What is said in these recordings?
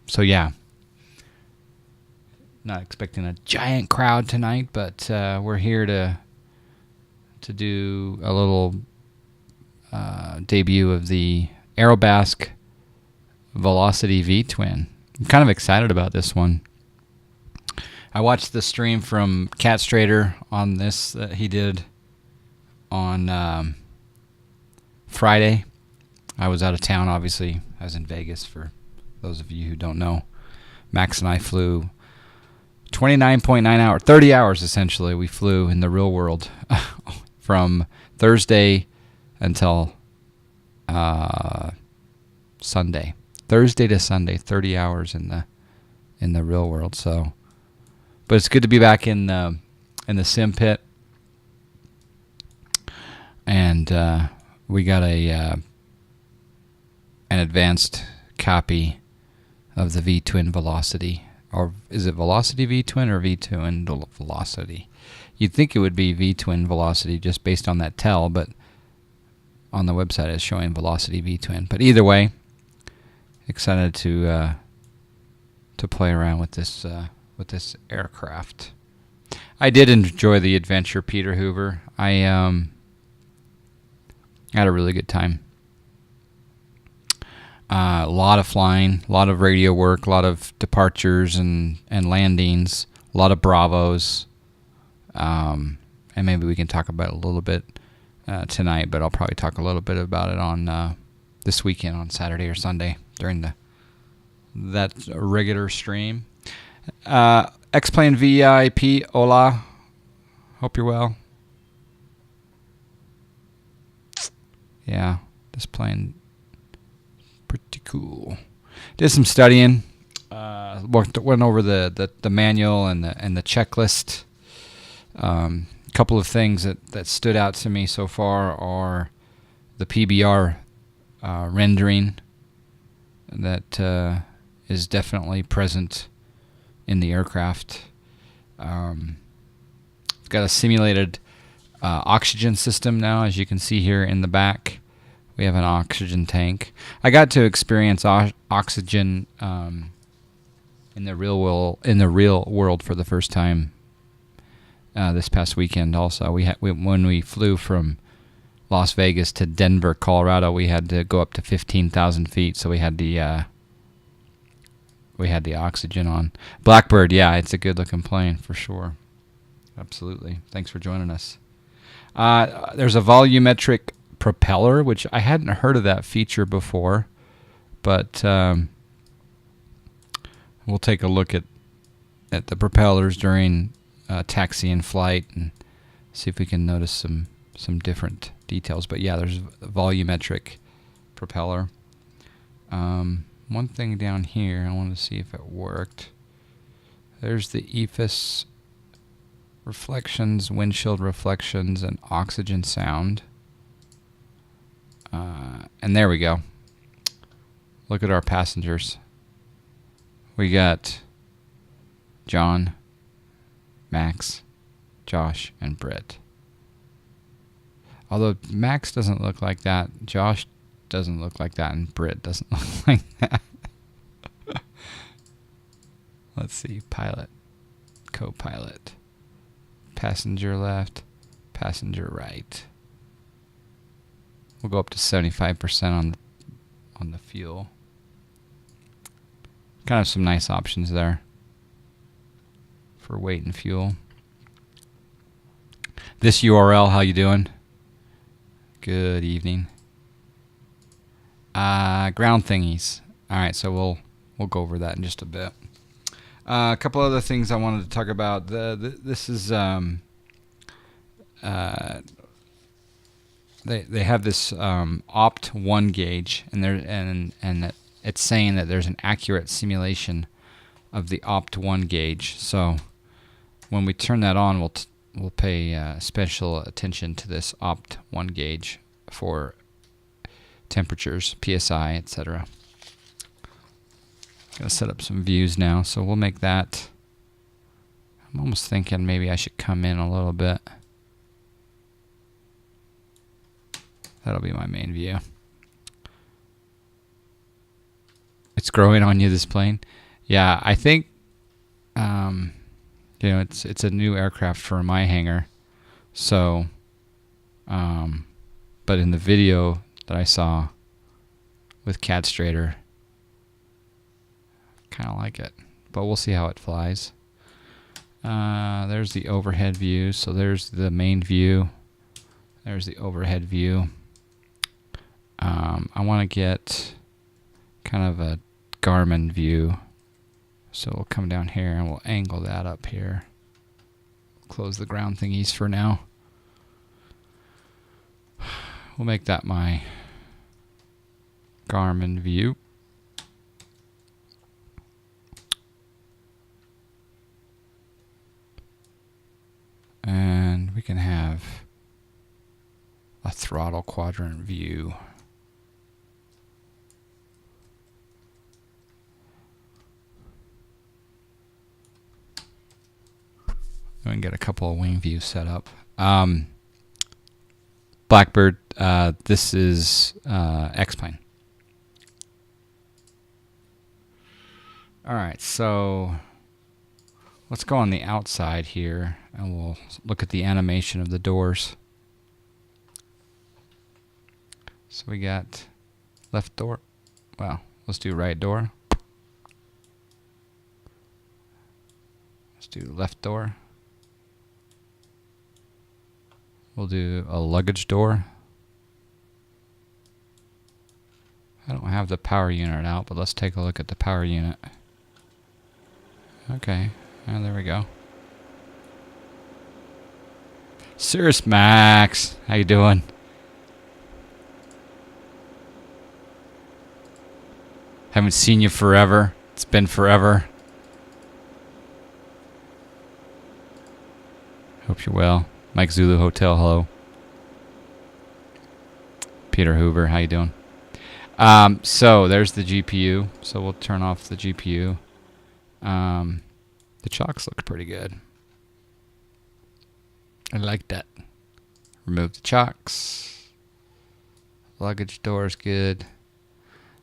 So yeah, not expecting a giant crowd tonight, but we're here to do a little debut of the Aerobask Velocity V-Twin. I'm kind of excited about this one. I watched the stream from Cat Strader on this that he did on Friday. I was out of town, obviously. I was in Vegas, for those of you who don't know. Max and I flew 29.9 hours, 30 hours essentially. We flew in the real world from Thursday until Sunday. Thursday to Sunday, 30 hours in the real world. So, but it's good to be back in the sim pit, and we got an advanced copy of the V-Twin Velocity. Or is it Velocity V-Twin or V-Twin Velocity? You'd think it would be V-Twin Velocity just based on that tell, but on the website it's showing Velocity V-Twin. But either way, excited to play around with this aircraft. I did enjoy the adventure, Peter Hoover. I had a really good time. A lot of flying, a lot of radio work, a lot of departures and landings, a lot of Bravos. And maybe we can talk about it a little bit tonight, but I'll probably talk a little bit about it on this weekend on Saturday or Sunday during that regular stream. X-Plane VIP, hola. Hope you're well. Yeah, this plane pretty cool. Did some studying. Went over the manual and the checklist. Couple of things that stood out to me so far are the PBR rendering that is definitely present in the aircraft. It's got a simulated oxygen system now, as you can see here in the back. We have an oxygen tank. I got to experience oxygen in the real world for the first time this past weekend. Also, when we flew from Las Vegas to Denver, Colorado, we had to go up to 15,000 feet, so we had the oxygen on. Blackbird, yeah, it's a good-looking plane for sure. Absolutely. Thanks for joining us. There's a volumetric propeller, which I hadn't heard of that feature before, but we'll take a look at the propellers during taxi and flight and see if we can notice some different details. But yeah, there's a volumetric propeller. One thing down here, I want to see if it worked. There's the EFIS reflections, windshield reflections, and oxygen sound. And there we go. Look at our passengers. We got John, Max, Josh, and Britt. Although Max doesn't look like that, Josh doesn't look like that, and Britt doesn't look like that. Let's see. Pilot, co-pilot, passenger left, passenger right. We'll go up to 75% on the fuel. Kind of some nice options there for weight and fuel. This URL, how you doing? Good evening. Ground thingies. All right, so we'll go over that in just a bit. A couple other things I wanted to talk about. This is they have this Opt 1 gauge, and it's saying that there's an accurate simulation of the Opt 1 gauge. So when we turn that on, we'll pay special attention to this Opt 1 gauge for temperatures, PSI, etc. Gonna set up some views now, so we'll make that. I'm almost thinking maybe I should come in a little bit. That'll be my main view. It's growing on you, this plane. Yeah, I think, it's a new aircraft for my hangar. So, but in the video that I saw with Cat Strader, kind of like it. But we'll see how it flies. There's the overhead view. So there's the main view. There's the overhead view. I want to get kind of a Garmin view. So we'll come down here and we'll angle that up here. Close the ground thingies for now. We'll make that my Garmin view. And we can have a throttle quadrant view. We can get a couple of wing views set up. Blackbird, this is X-Plane. Alright, so let's go on the outside here and we'll look at the animation of the doors. So we got left door. Well, let's do right door. Let's do left door. We'll do a luggage door. I don't have the power unit out, but let's take a look at the power unit. Okay, and there we go. Cirrus Max, how you doing? Haven't seen you forever. It's been forever. Hope you're well. Mike Zulu Hotel, hello. Peter Hoover, how you doing? So there's the GPU. So we'll turn off the GPU. The chocks look pretty good. I like that. Remove the chocks. Luggage door is good.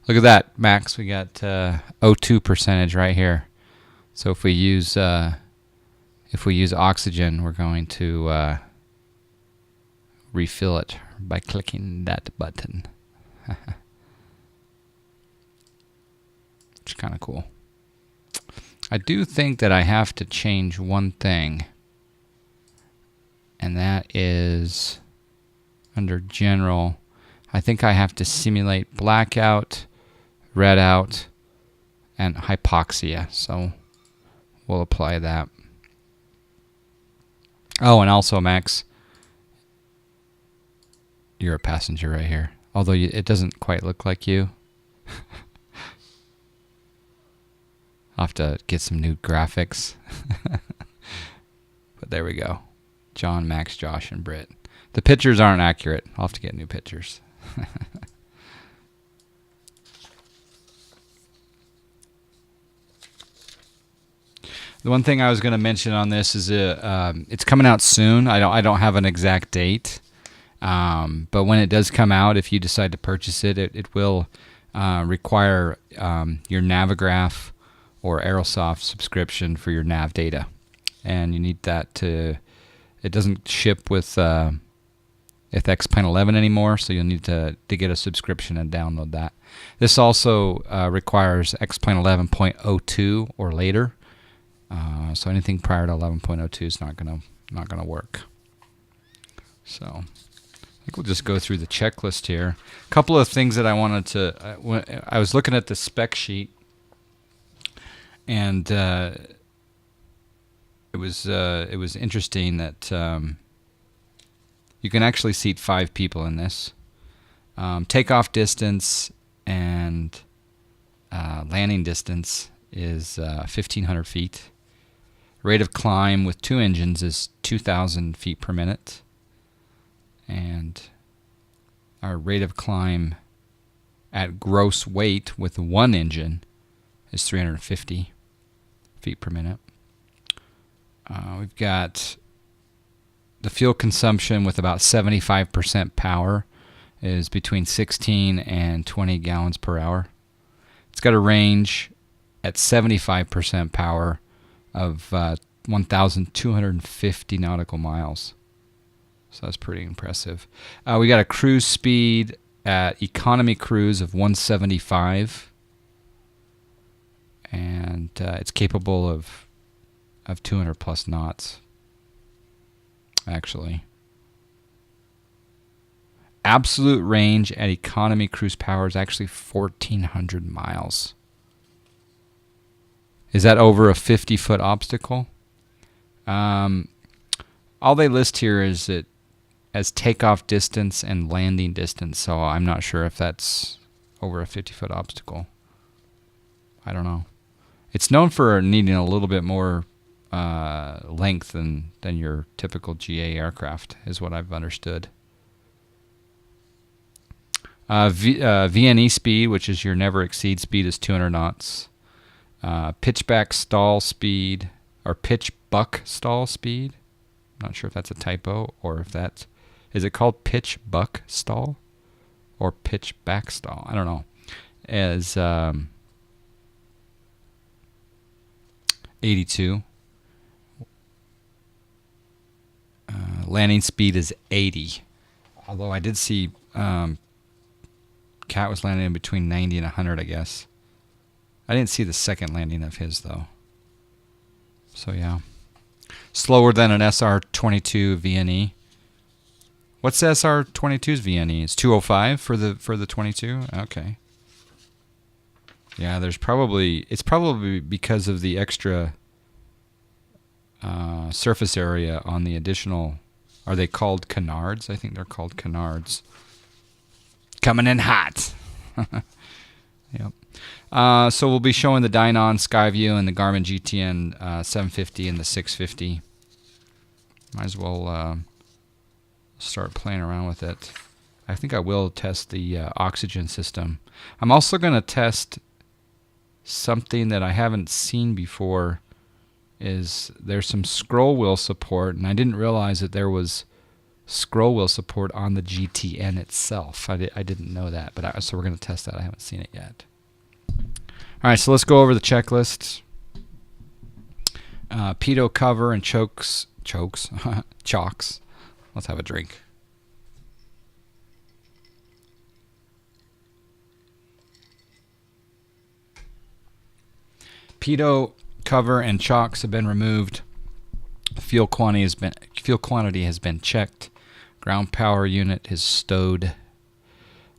Look at that, Max. We got O2 percentage right here. So if we use oxygen, we're going to refill it by clicking that button. Which is kind of cool. I do think that I have to change one thing, and that is under general. I think I have to simulate blackout, redout, and hypoxia. So we'll apply that. Oh, and also, Max, you're a passenger right here. Although it doesn't quite look like you. I'll have to get some new graphics. But there we go. John, Max, Josh, and Britt. The pictures aren't accurate. I'll have to get new pictures. The one thing I was going to mention on this is it's coming out soon. I don't have an exact date, but when it does come out, if you decide to purchase it, it will require your Navigraph or Aerosoft subscription for your nav data, and you need that to. It doesn't ship with X-Plane 11 anymore, so you'll need to get a subscription and download that. This also requires X-Plane 11.02 or later. So anything prior to 11.02 is not gonna work. So I think we'll just go through the checklist here. A couple of things that I wanted to. I was looking at the spec sheet, and it was interesting that you can actually seat 5 people in this. Takeoff distance and landing distance is 1,500 feet. Rate of climb with 2 engines is 2,000 feet per minute. And our rate of climb at gross weight with 1 engine is 350 feet per minute. We've got the fuel consumption with about 75% power is between 16 and 20 gallons per hour. It's got a range at 75% power of 1,250 nautical miles. So that's pretty impressive. We got a cruise speed at economy cruise of 175. And it's capable of 200 plus knots, actually. Absolute range at economy cruise power is actually 1,400 miles. Is that over a 50-foot obstacle? All they list here is it as takeoff distance and landing distance, so I'm not sure if that's over a 50-foot obstacle. I don't know. It's known for needing a little bit more length than your typical GA aircraft, is what I've understood. VNE speed, which is your never exceed speed, is 200 knots. Pitchback stall speed, or pitch buck stall speed. Not sure if that's a typo or if that's... Is it called pitch buck stall or pitch back stall? I don't know. As 82. Landing speed is 80. Although I did see Cat was landing in between 90 and 100, I guess. I didn't see the second landing of his, though. So, yeah. Slower than an SR-22 VNE. What's the SR-22's VNE? It's 205 for the 22? Okay. Yeah, it's probably because of the extra surface area on the additional... Are they called canards? I think they're called canards. Coming in hot. Yep. So we'll be showing the Dynon Skyview and the Garmin GTN 750 and the 650. Might as well start playing around with it. I think I will test the oxygen system. I'm also going to test something that I haven't seen before. There's some scroll wheel support, and I didn't realize that there was scroll wheel support on the GTN itself. I didn't know that, but so we're going to test that. I haven't seen it yet. All right, so let's go over the checklist. Pitot cover and chocks. Let's have a drink. Pitot cover and chocks have been removed. Fuel quantity has been checked. Ground power unit is stowed.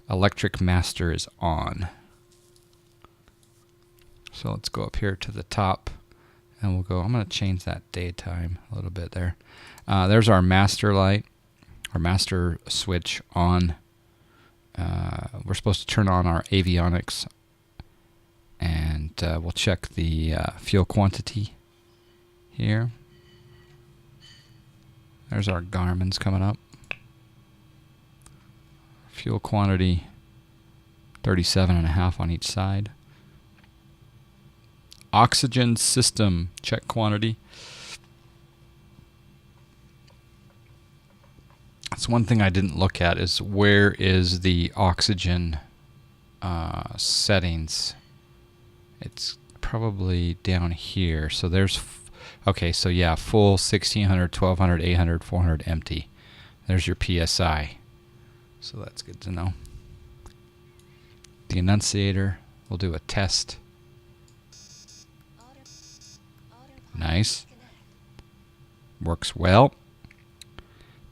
Electric master is on. So let's go up here to the top, and we'll go. I'm going to change that daytime a little bit there. There's our master light, our master switch on. We're supposed to turn on our avionics, and we'll check the fuel quantity here. There's our Garmin's coming up. Fuel quantity 37.5 on each side. Oxygen system check quantity. That's one thing I didn't look at, is where is the oxygen settings. It's probably down here. So there's, okay, so yeah, full 1600, 1200, 800, 400, empty. There's your PSI. So that's good to know. The annunciator, we'll do a test. Nice. Works well.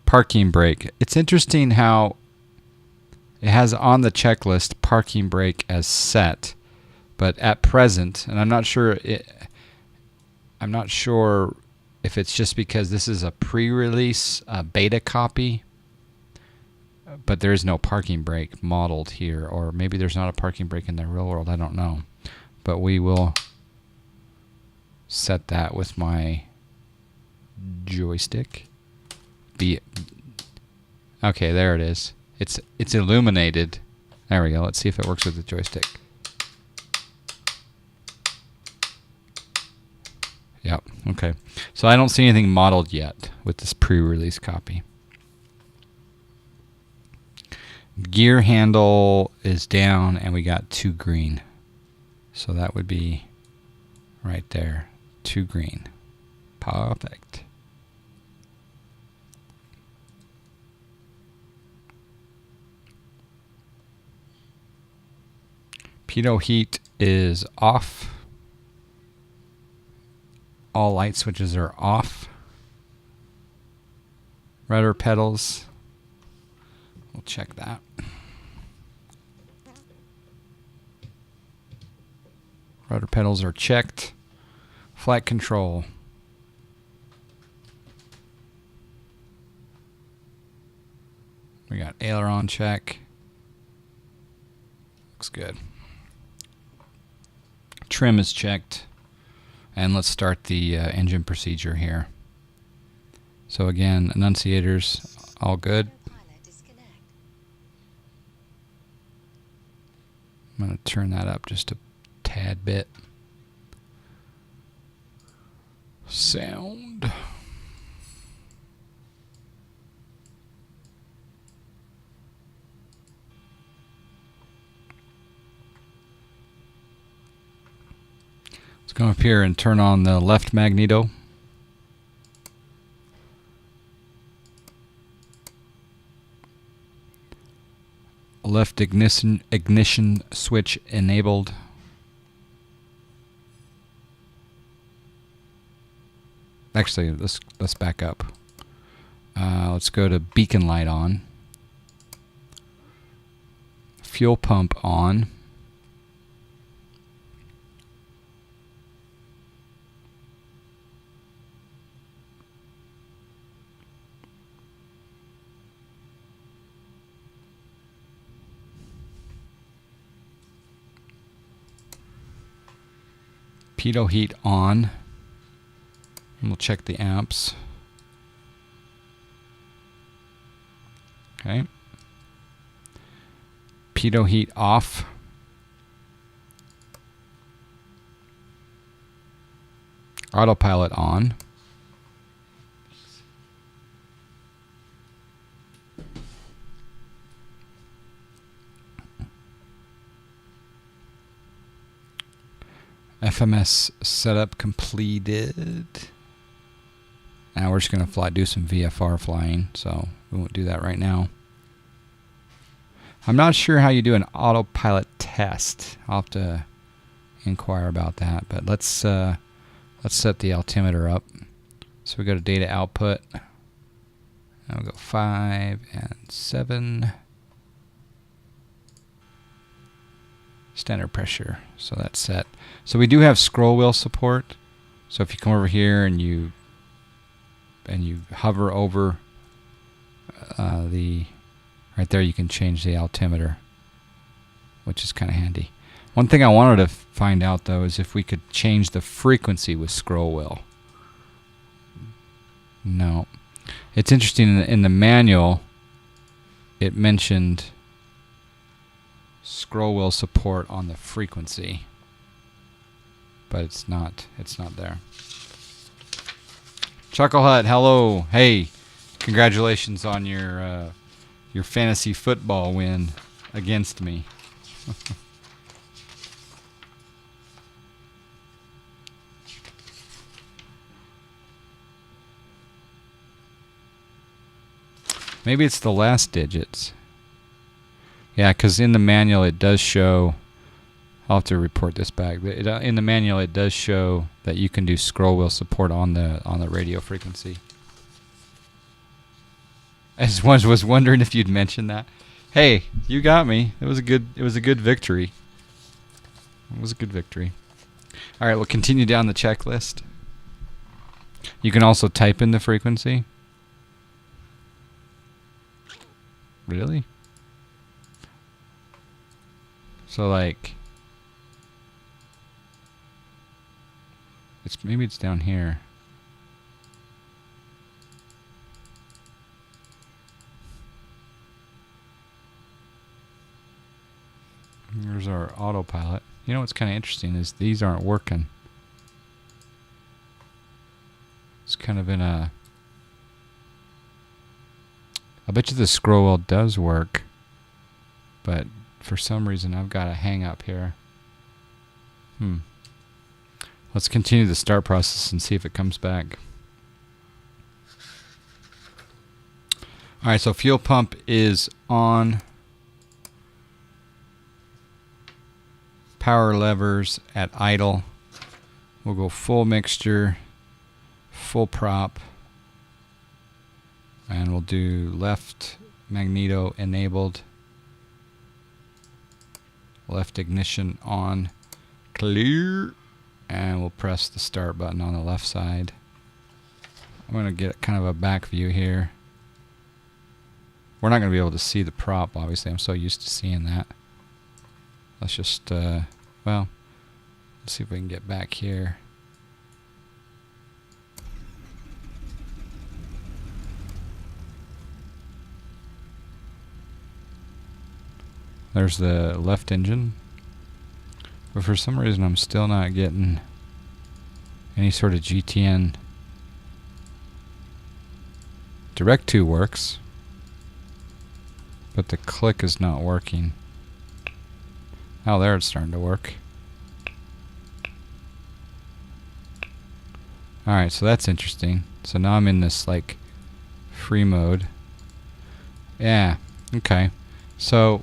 Parking brake. It's interesting how it has on the checklist parking brake as set, but at present, and I'm not sure if it's just because this is a pre-release beta copy, but there is no parking brake modeled here, or maybe there's not a parking brake in the real world. I don't know, but we will set that with my joystick. Okay, there it is. It's illuminated. There we go. Let's see if it works with the joystick. Yep. Okay. So I don't see anything modeled yet with this pre-release copy. Gear handle is down, and we got 2 green. So that would be right there. 2 green. Perfect. Pitot heat is off. All light switches are off. Rudder pedals. We'll check that. Rudder pedals are checked. Flight control. We got aileron check. Looks good. Trim is checked. And let's start the engine procedure here. So again, annunciators, all good. I'm going to turn that up just a tad bit. Sound. Let's come up here and turn on the left magneto. Left ignition switch enabled. Actually, let's back up. Let's go to beacon light on. Fuel pump on. Pitot heat on. And we'll check the amps. Okay. Pitot heat off. Autopilot on. FMS setup completed. Now we're just going to do some VFR flying, so we won't do that right now. I'm not sure how you do an autopilot test. I'll have to inquire about that, but let's set the altimeter up. So we go to data output. And we'll go 5 and 7. Standard pressure, so that's set. So we do have scroll wheel support. So if you come over here and you hover over right there, you can change the altimeter, which is kind of handy. One thing I wanted to find out though is if we could change the frequency with scroll wheel. No, it's interesting. In the manual, it mentioned scroll wheel support on the frequency, but it's not there. Chuckle Hut, hello. Hey, congratulations on your fantasy football win against me. Maybe it's the last digits. Yeah, because in the manual it does show. I'll have to report this back. In the manual it does show that you can do scroll wheel support on the radio frequency. I just was wondering if you'd mention that. Hey, you got me. It was a good victory. It was a good victory. All right, we'll continue down the checklist. You can also type in the frequency. Really? So like, maybe it's down here. Here's our autopilot. You know what's kind of interesting is these aren't working. It's kind of in a... I bet you the scroll wheel does work, but for some reason I've got a hang up here. Let's continue the start process and see if it comes back. Alright, so fuel pump is on. Power levers at idle. We'll go full mixture, full prop, and we'll do left magneto enabled, left ignition on, clear, and we'll press the start button on the left side. I'm going to get kind of a back view here. We're not going to be able to see the prop, obviously. I'm so used to seeing that. Let's just, well, let's see if we can get back here. There's the left engine. But for some reason I'm still not getting any sort of GTN. Direct 2 works, but the click is not working. Oh, there it's starting to work. Alright, so that's interesting. So now I'm in this like free mode. Yeah, okay. So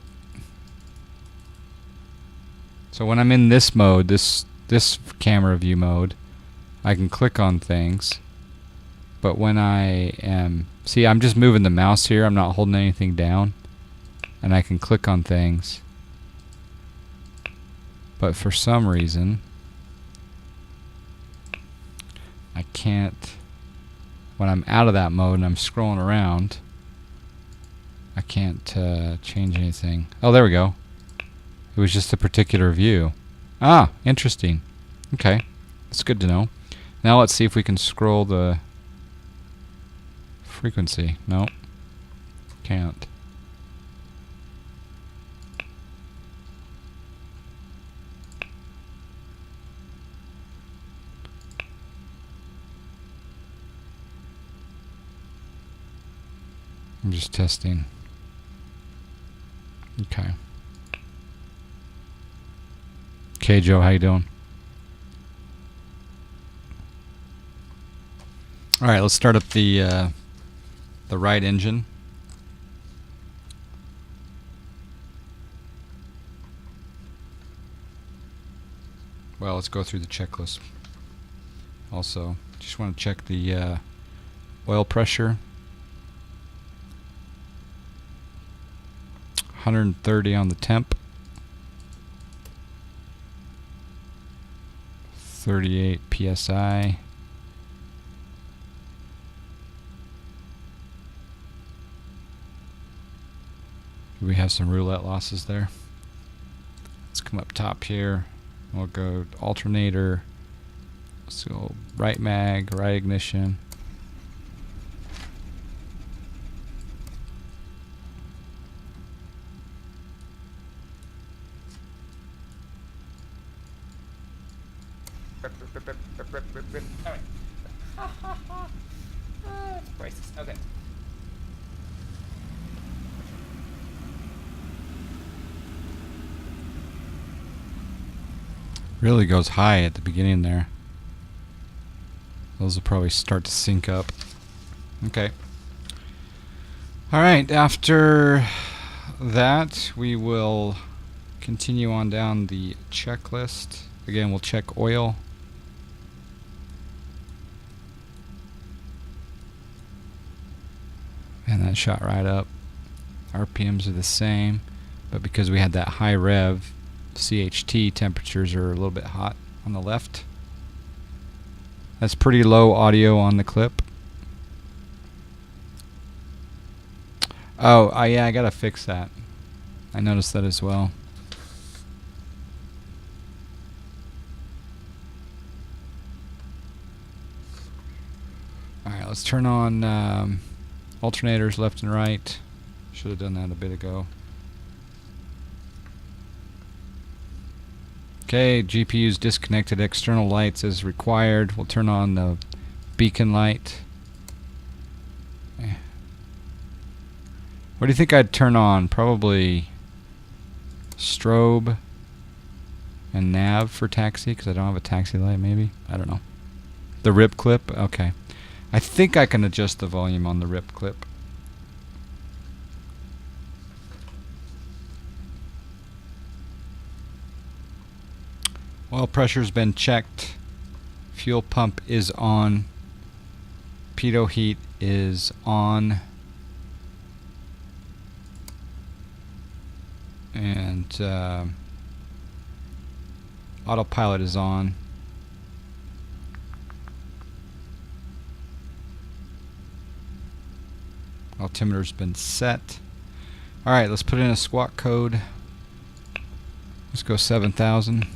when I'm in this mode, this camera view mode, I can click on things. But when I am, see, I'm just moving the mouse here, I'm not holding anything down, and I can click on things. But for some reason I can't, when I'm out of that mode and I'm scrolling around, I can't change anything. Oh, there we go. It was just a particular view. Ah, interesting. Okay, that's good to know. Now let's see if we can scroll the frequency. No, can't. I'm just testing. Okay. Okay, Joe, how you doing? All right, let's start up the right engine. Well, let's go through the checklist. Also, just want to check the oil pressure. 130 on the temp. 38 psi. We have some roulette losses there. Let's come up top here. We'll go alternator. Let's go right mag, right ignition. Crisis. Okay. Really goes high at the beginning there. Those will probably start to sync up. Okay. Alright, after that we will continue on down the checklist. Again, we'll check oil. And that shot right up. RPMs are the same, but because we had that high rev, CHT temperatures are a little bit hot on the left. That's pretty low audio on the clip. Oh, yeah, I gotta fix that. I noticed that as well. Alright, let's turn on alternators left and right. Should have done that a bit ago. Okay, GPU's disconnected external lights as required. We'll turn on the beacon light. What do you think I'd turn on? Probably strobe. And nav for taxi, because I don't have a taxi light, maybe? I don't know. The rip clip? Okay. I think I can adjust the volume on the rip clip. Oil pressure's been checked. Fuel pump is on. Pitot heat is on. And Autopilot is on. Altimeter's been set. Alright, let's put in a squawk code. Let's go 7,000.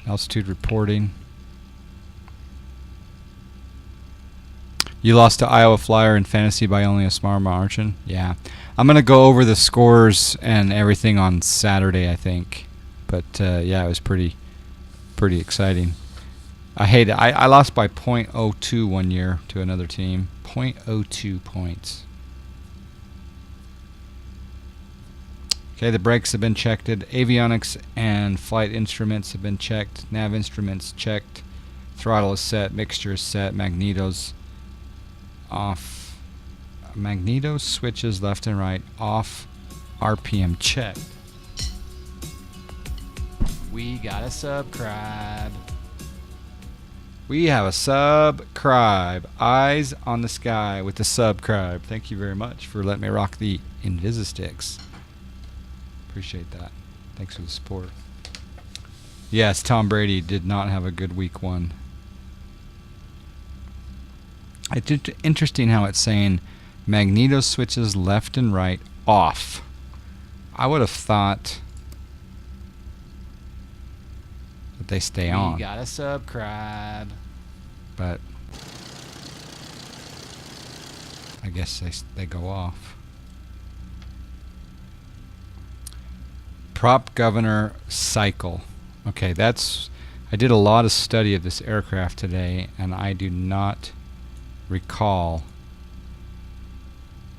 Altitude reporting. You lost to Iowa Flyer in fantasy by only a small margin? Yeah. I'm going to go over the scores and everything on Saturday, I think. But yeah, it was pretty exciting. I hate it. I lost by .02 one year to another team. .02 points. Okay, the brakes have been checked. Avionics and flight instruments have been checked. Nav instruments checked. Throttle is set. Mixture is set. Magnetos off. Magneto switches left and right off. RPM checked. We got a subscribe. We have a subscribe. Eyes on the sky with the subscribe. Thank you very much for letting me rock the Invisisticks. Appreciate that. Thanks for the support. Yes, Tom Brady did not have a good week one. It's interesting how it's saying magneto switches left and right off. I would have thought that they stay on. We gotta subscribe. But I guess they go off. Prop governor cycle. Okay, I did a lot of study of this aircraft today, and I do not recall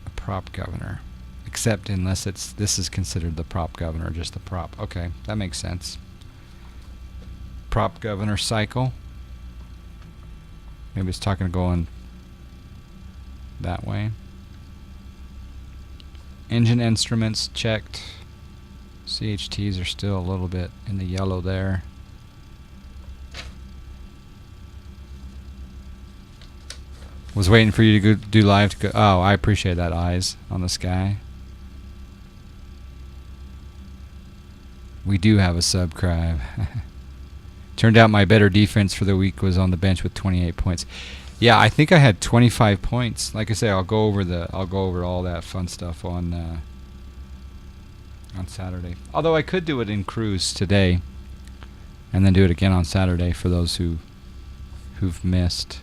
a prop governor, except unless this is considered the prop governor, just the prop. Okay, that makes sense. Prop governor cycle. Maybe it's talking to going that way. Engine instruments checked. CHTs are still a little bit in the yellow there. Was waiting for you to do live. Oh, I appreciate that. Eyes on the sky. We do have a subscribe. Turned out my better defense for the week was on the bench with 28 points. Yeah, I think I had 25 points. Like I say, I'll go over all that fun stuff on Saturday. Although I could do it in cruise today, and then do it again on Saturday for those who've missed.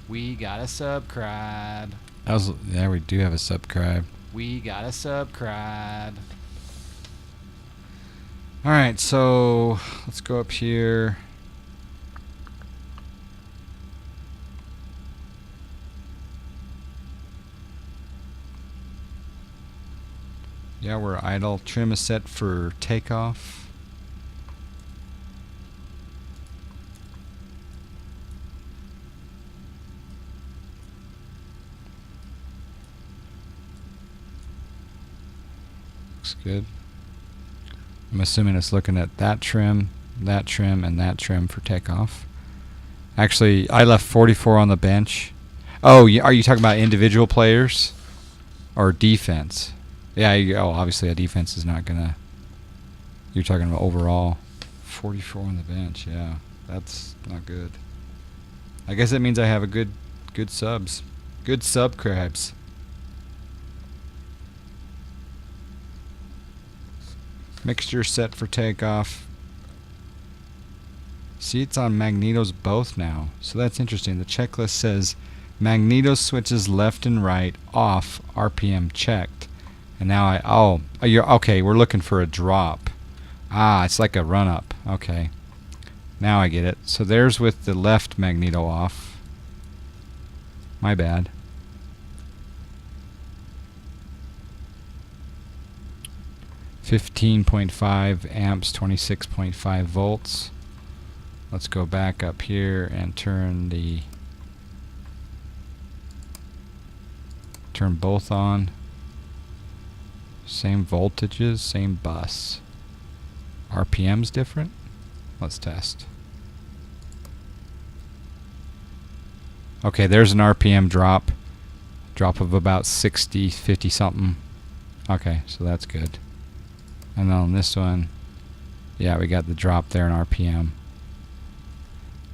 We gotta subscribe. Yeah, we do have a subscribe. We gotta subscribe. All right, so let's go up here. Yeah, we're idle. Trim is set for takeoff. Looks good. I'm assuming it's looking at that trim, and that trim for takeoff. Actually, I left 44 on the bench. Oh, are you talking about individual players or defense? Yeah, obviously a defense is not gonna. You're talking about overall. 44 on the bench. Yeah, that's not good. I guess that means I have a good subs, good subscribes. Mixture set for takeoff. See, it's on magnetos both now, so that's interesting. The checklist says magneto switches left and right off. RPM checked. And now you're okay. We're looking for a drop. It's like a run up. Okay, now I get it. So there's with the left magneto off. My bad. 15.5 amps, 26.5 volts. Let's go back up here and turn both on. Same voltages, same bus. RPM's different. Let's test. Okay, there's an RPM drop of about 60, 50 something. Okay, so that's good. And then on this one, yeah, we got the drop there in RPM.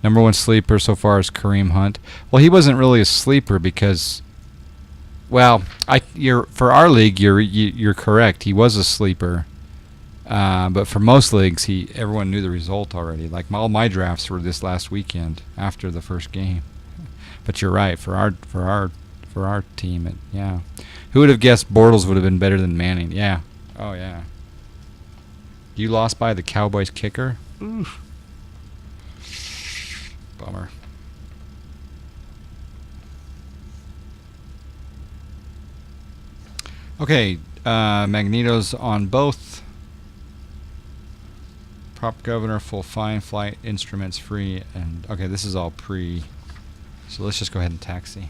Number one sleeper so far is Kareem Hunt. Well, he wasn't really a sleeper because, well, for our league, you're correct. He was a sleeper, but for most leagues, everyone knew the result already. Like all my drafts were this last weekend after the first game. But you're right. For our team, yeah. Who would have guessed Bortles would have been better than Manning? Yeah. Oh yeah. You lost by the Cowboys kicker? Oof. Bummer. Okay, Magneto's on both. Prop governor, full fine, flight instruments free, and okay, this is all pre. So let's just go ahead and taxi.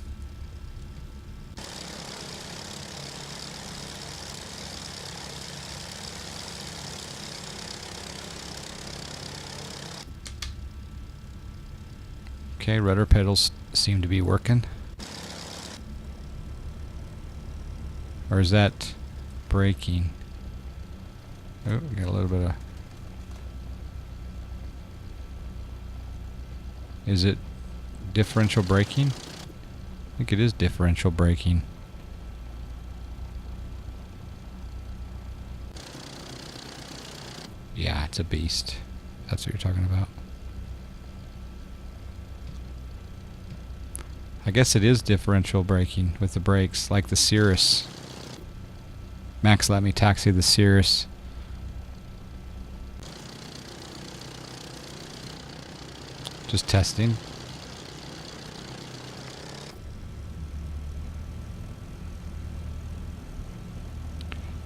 Okay, rudder pedals seem to be working. Or is that braking? Oh, we got a little bit of... Is it differential braking? I think it is differential braking. Yeah, it's a beast. That's what you're talking about. I guess it is differential braking with the brakes, like the Cirrus. Max let me taxi the Cirrus. Just testing.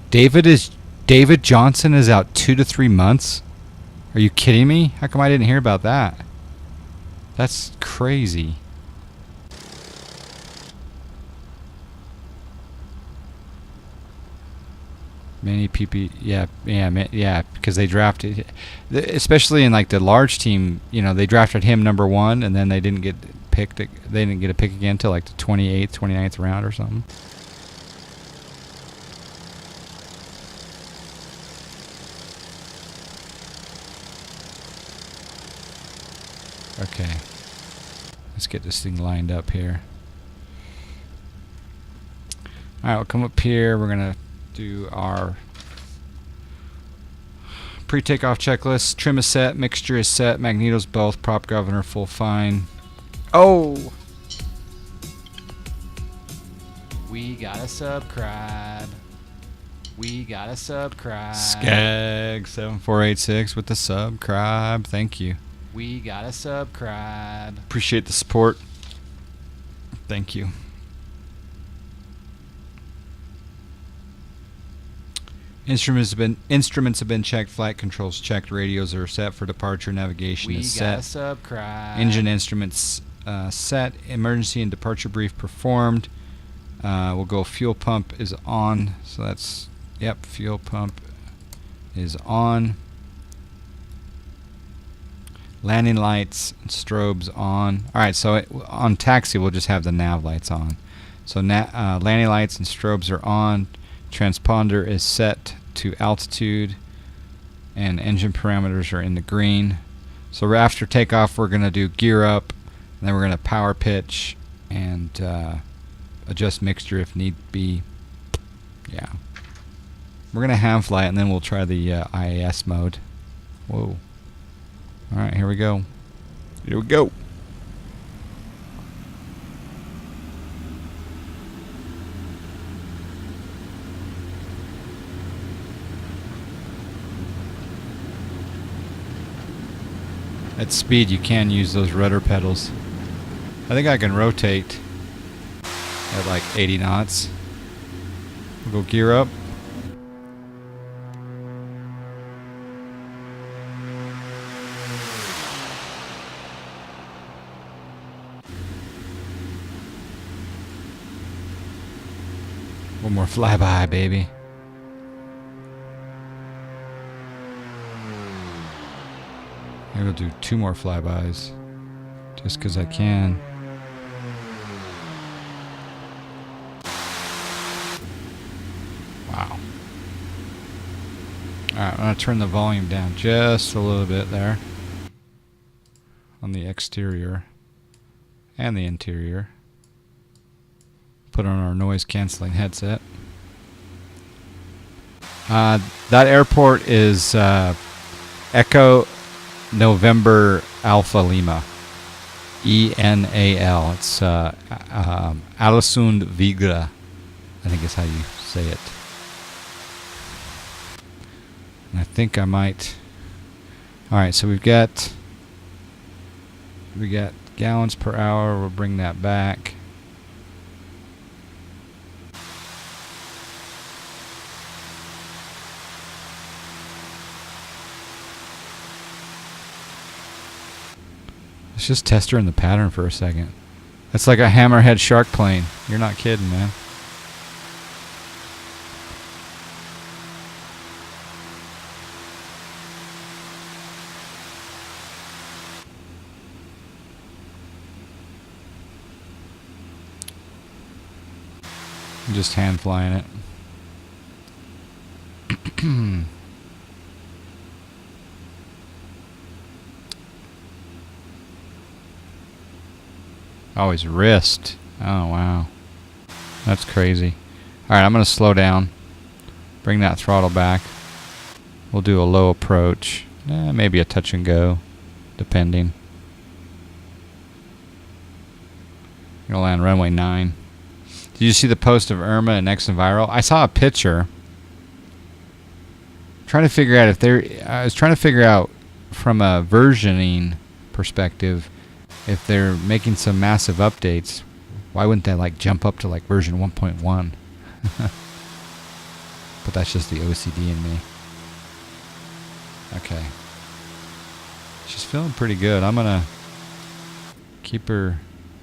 David Johnson is out 2 to 3 months? Are you kidding me? How come I didn't hear about that? That's crazy. Many people, yeah, because they drafted, especially in like the large team, they drafted him number 1, and then they didn't get picked. They didn't get a pick again until like the 28th, 29th round or something. Okay, let's get this thing lined up here. All right, we'll come up here. We're gonna do our pre-takeoff checklist. Trim is set, mixture is set, magneto's both, prop governor full fine. Oh! We gotta subscribe. We gotta subscribe. Skag 7486 with the subscribe. Thank you. We gotta subscribe. Appreciate the support. Thank you. Instruments have been checked, flight controls checked, radios are set for departure, navigation is set. We gotta subscribe. Engine instruments set, emergency and departure brief performed. We'll go fuel pump is on, so that's, yep, fuel pump is on. Landing lights, strobes on. Alright, so on taxi we'll just have the nav lights on. So landing lights and strobes are on. Transponder is set to altitude, and engine parameters are in the green. So after takeoff we're going to do gear up, and then we're going to power pitch and adjust mixture if need be. Yeah, we're going to have flight, and then we'll try the IAS mode. Whoa. Alright, here we go. Here we go. At speed you can use those rudder pedals. I think I can rotate at like 80 knots. We'll go gear up. One more flyby, baby. Maybe we'll do 2 more flybys. Just because I can. Wow. Alright, I'm going to turn the volume down just a little bit there. On the exterior. And the interior. Put on our noise canceling headset. That airport is Echo November Alpha Lima. ENAL. It's Alisund Vigra, I think is how you say it. And I think I might. Alright, so we got gallons per hour. We'll bring that back. Let's just test her in the pattern for a second. That's like a hammerhead shark plane. You're not kidding, man. I'm just hand flying it. Oh, his wrist. Oh, wow. That's crazy. Alright, I'm going to slow down. Bring that throttle back. We'll do a low approach. Maybe a touch and go, depending. Going to land runway 9. Did you see the post of Irma and Exenviral? I saw a picture. Trying to figure out if they're... I was trying to figure out from a versioning perspective if they're making some massive updates. Why wouldn't they like jump up to like version 1.1? But that's just the OCD in me. Okay. She's feeling pretty good. I'm gonna keep her...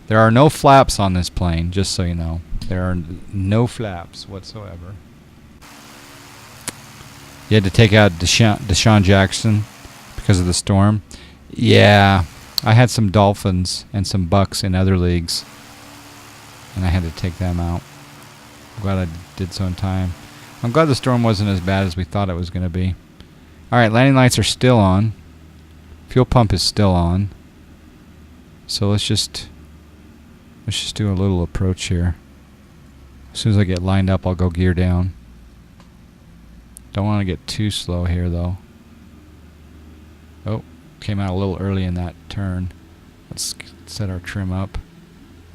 There are no flaps on this plane, just so you know. There are no flaps whatsoever. You had to take out Deshaun Jackson because of the storm. Yeah, I had some dolphins and some bucks in other leagues, and I had to take them out. I'm glad I did so in time. I'm glad the storm wasn't as bad as we thought it was going to be. Alright, landing lights are still on. Fuel pump is still on. So let's just do a little approach here. As soon as I get lined up, I'll go gear down. Don't want to get too slow here, though. Oh, came out a little early in that turn. Let's set our trim up.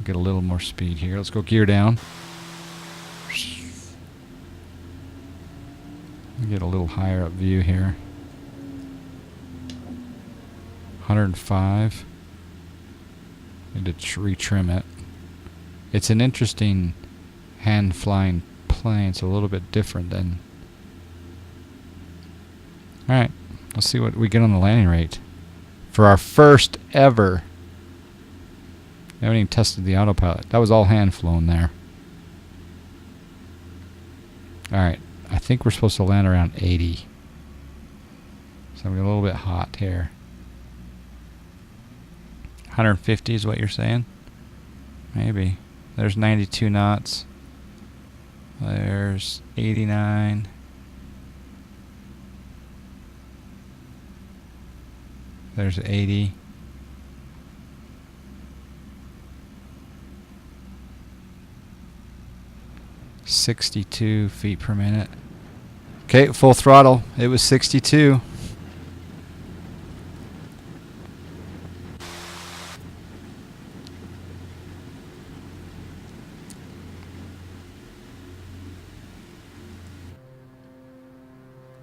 Get a little more speed here. Let's go gear down. Get a little higher up view here. 105. Need to retrim it. It's an interesting hand flying plane. It's a little bit different than... Alright, let's see what we get on the landing rate. For our first ever. We haven't even tested the autopilot. That was all hand flown there. Alright, I think we're supposed to land around 80. So we're a little bit hot here. 150 is what you're saying? Maybe. There's 92 knots. There's 89. There's 80. .62 feet per minute. Okay, full throttle. It was 62.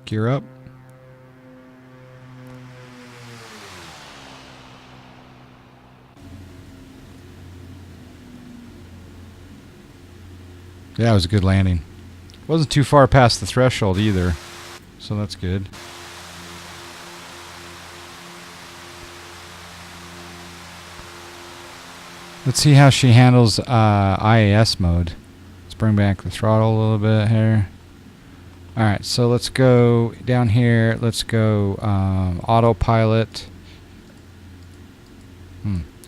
Gear up. Yeah, it was a good landing. Wasn't too far past the threshold either, so that's good. Let's see how she handles IAS mode. It's bring back the throttle a little bit here. Alright, so let's go down here. Let's go Autopilot.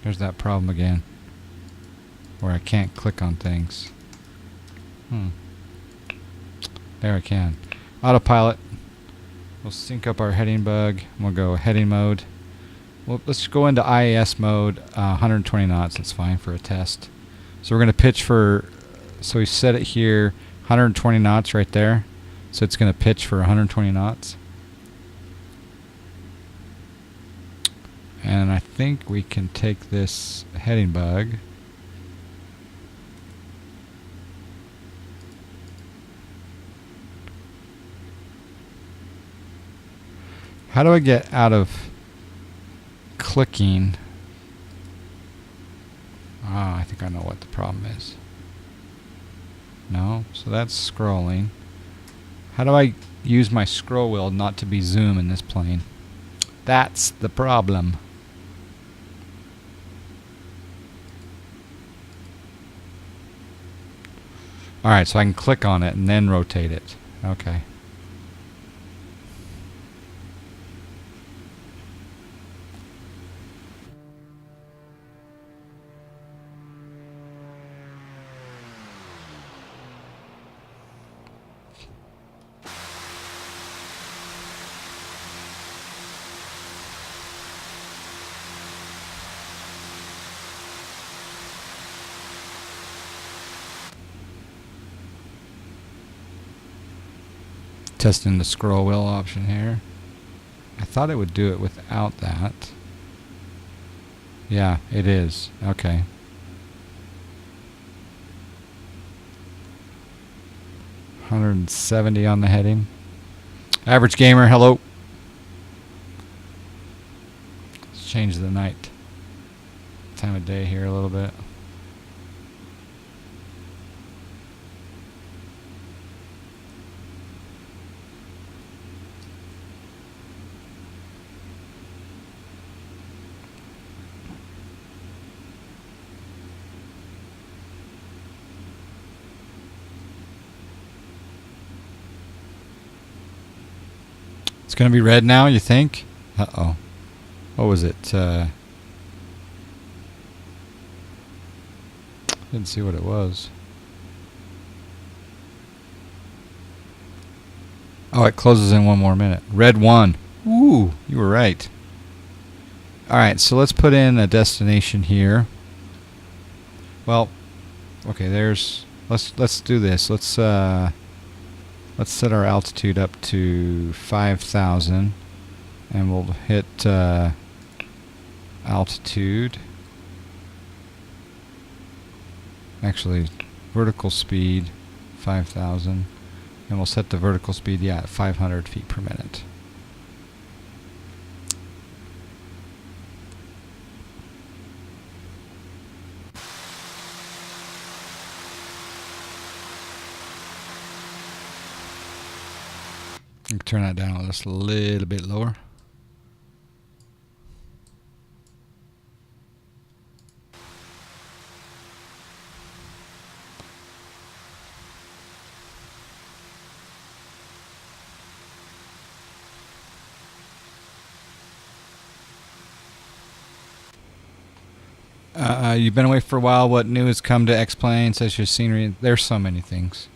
There's that problem again, where I can't click on things. There I can. Autopilot. We'll sync up our heading bug. We'll go heading mode. Well, let's go into IAS mode, 120 knots. That's fine for a test. So we're going to pitch for, so we set it here, 120 knots right there. So it's going to pitch for 120 knots. And I think we can take this heading bug. How do I get out of clicking? Ah, I think I know what the problem is. No, so that's scrolling. How do I use my scroll wheel not to be zoom in this plane? That's the problem. Alright, so I can click on it and then rotate it. Okay. Testing the scroll wheel option here. I thought it would do it without that. Yeah, it is. Okay. $170 on the heading. Average gamer, hello. Let's change the night time of day here a little bit. It's going to be red now, you think? Uh-oh. What was it? Didn't see what it was. Oh, it closes in 1 more minute. Red 1. Ooh, you were right. Alright, so let's put in a destination here. Well, okay, there's... Let's do this. Let's set our altitude up to 5,000 and we'll hit altitude. Actually, vertical speed 5,000, and we'll set the vertical speed, yeah, at 500 feet per minute. Turn that down just a little bit lower. You've been away for a while. What new has come to X-Plane, such as scenery? There's so many things.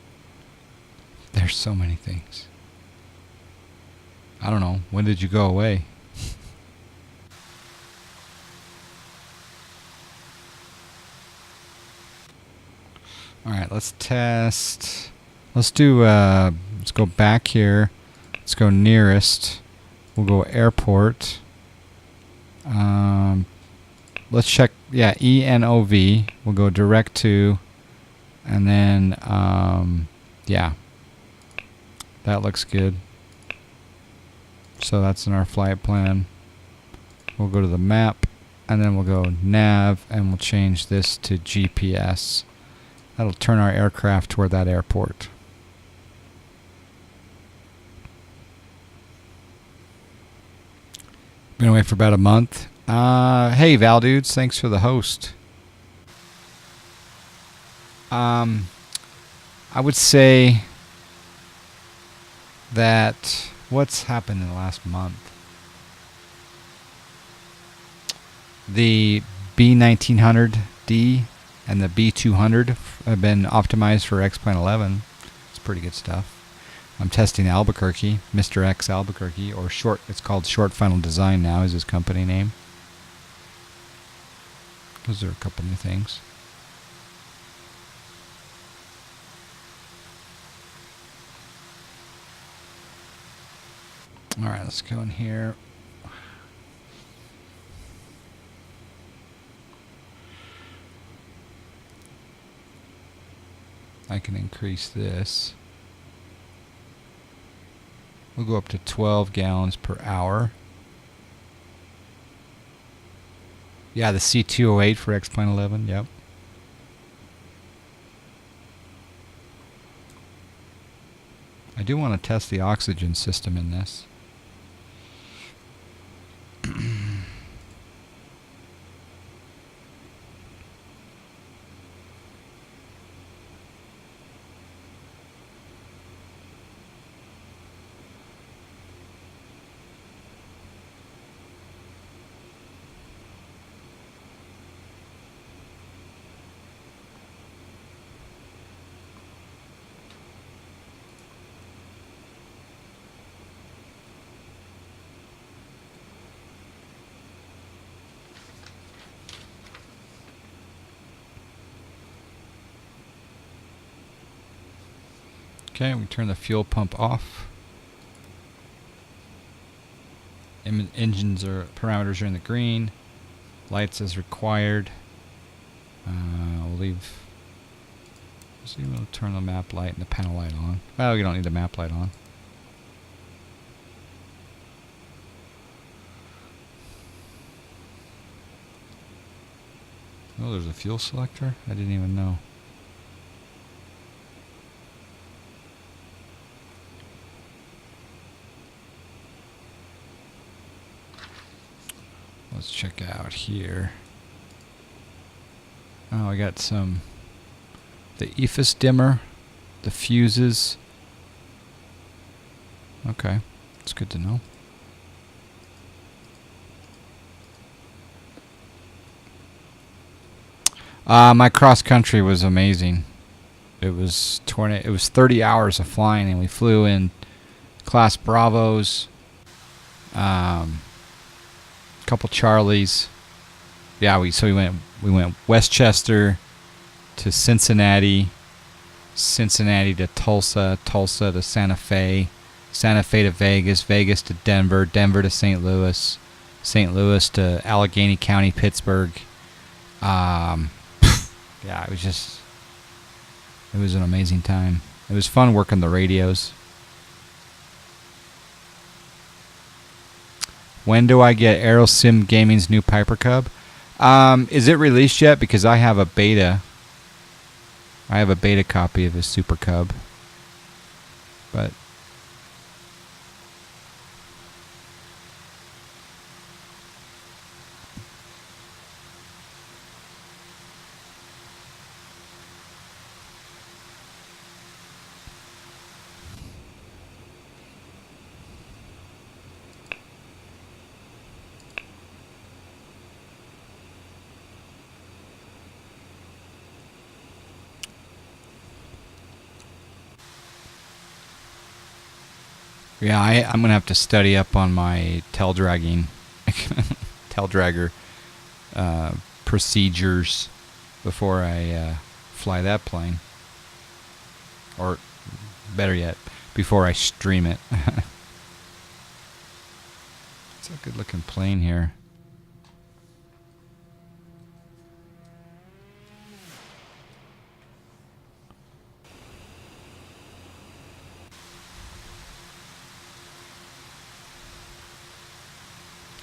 There's so many things. I don't know. When did you go away? Alright, let's test. Let's do, let's go back here. Let's go nearest. We'll go airport. Let's check, yeah, ENOV. We'll go direct to, and then, yeah. That looks good. So that's in our flight plan. We'll go to the map, and then we'll go nav, and we'll change this to GPS. That'll turn our aircraft toward that airport. Been away for about a month. Hey, Val Dudes, thanks for the host. I would say that what's happened in the last month? The B1900D and the B200 have been optimized for X-Plane 11. It's pretty good stuff. I'm testing Albuquerque, Mr. X Albuquerque, or short. It's called Short Final Design now, is his company name. Those are a couple new things. All right, let's go in here. I can increase this. We'll go up to 12 gallons per hour. Yeah, the C208 for X-Plane 11, yep. I do want to test the oxygen system in this. Okay, we turn the fuel pump off. Engines parameters are in the green. Lights as required. We'll leave. So we'll turn the map light and the panel light on. Well, we don't need the map light on. Oh, there's a fuel selector? I didn't even know. Let's check out here. Oh, I got the EFIS dimmer, the fuses. Okay, that's good to know. My cross country was amazing. It was 30 hours of flying, and we flew in class Bravos. Couple Charlies. Yeah, we went Westchester to Cincinnati, Cincinnati to Tulsa, Tulsa to Santa Fe, Santa Fe to Vegas, Vegas to Denver, Denver to St. Louis, St. Louis to Allegheny County, Pittsburgh. Yeah, it was an amazing time. It was fun working the radios. When do I get AeroSim Gaming's new Piper Cub? Is it released yet? Because I have a beta. I have a beta copy of his Super Cub. But yeah, I'm gonna have to study up on my tail dragger procedures before I fly that plane, or better yet, before I stream it. It's a good-looking plane here.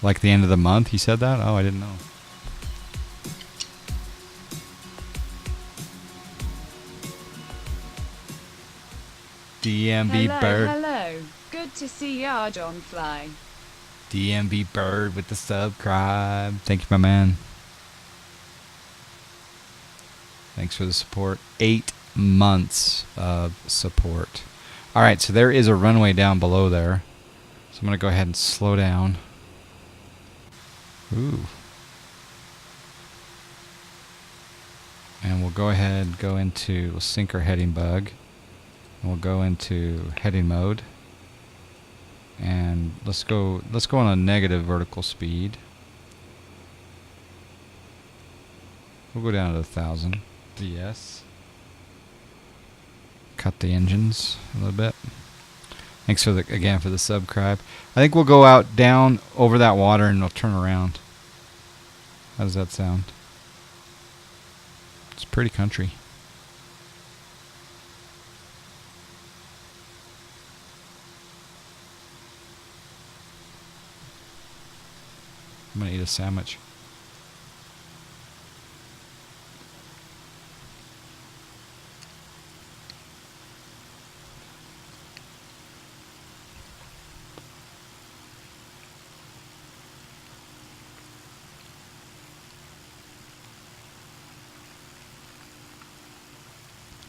Like the end of the month, he said that? Oh, I didn't know. DMB Bird. Hello. Good to see ya, John Fly. DMB Bird with the subscribe. Thank you, my man. Thanks for the support. 8 months of support. All right, so there is a runway down below there. So I'm going to go ahead and slow down. Ooh. And we'll go ahead and we'll sync our heading bug. And we'll go into heading mode. And let's go on a negative vertical speed. We'll go down to 1,000. Yes. Cut the engines a little bit. Thanks for the subscribe. I think we'll go out down over that water and it'll turn around. How does that sound? It's pretty country. I'm gonna eat a sandwich.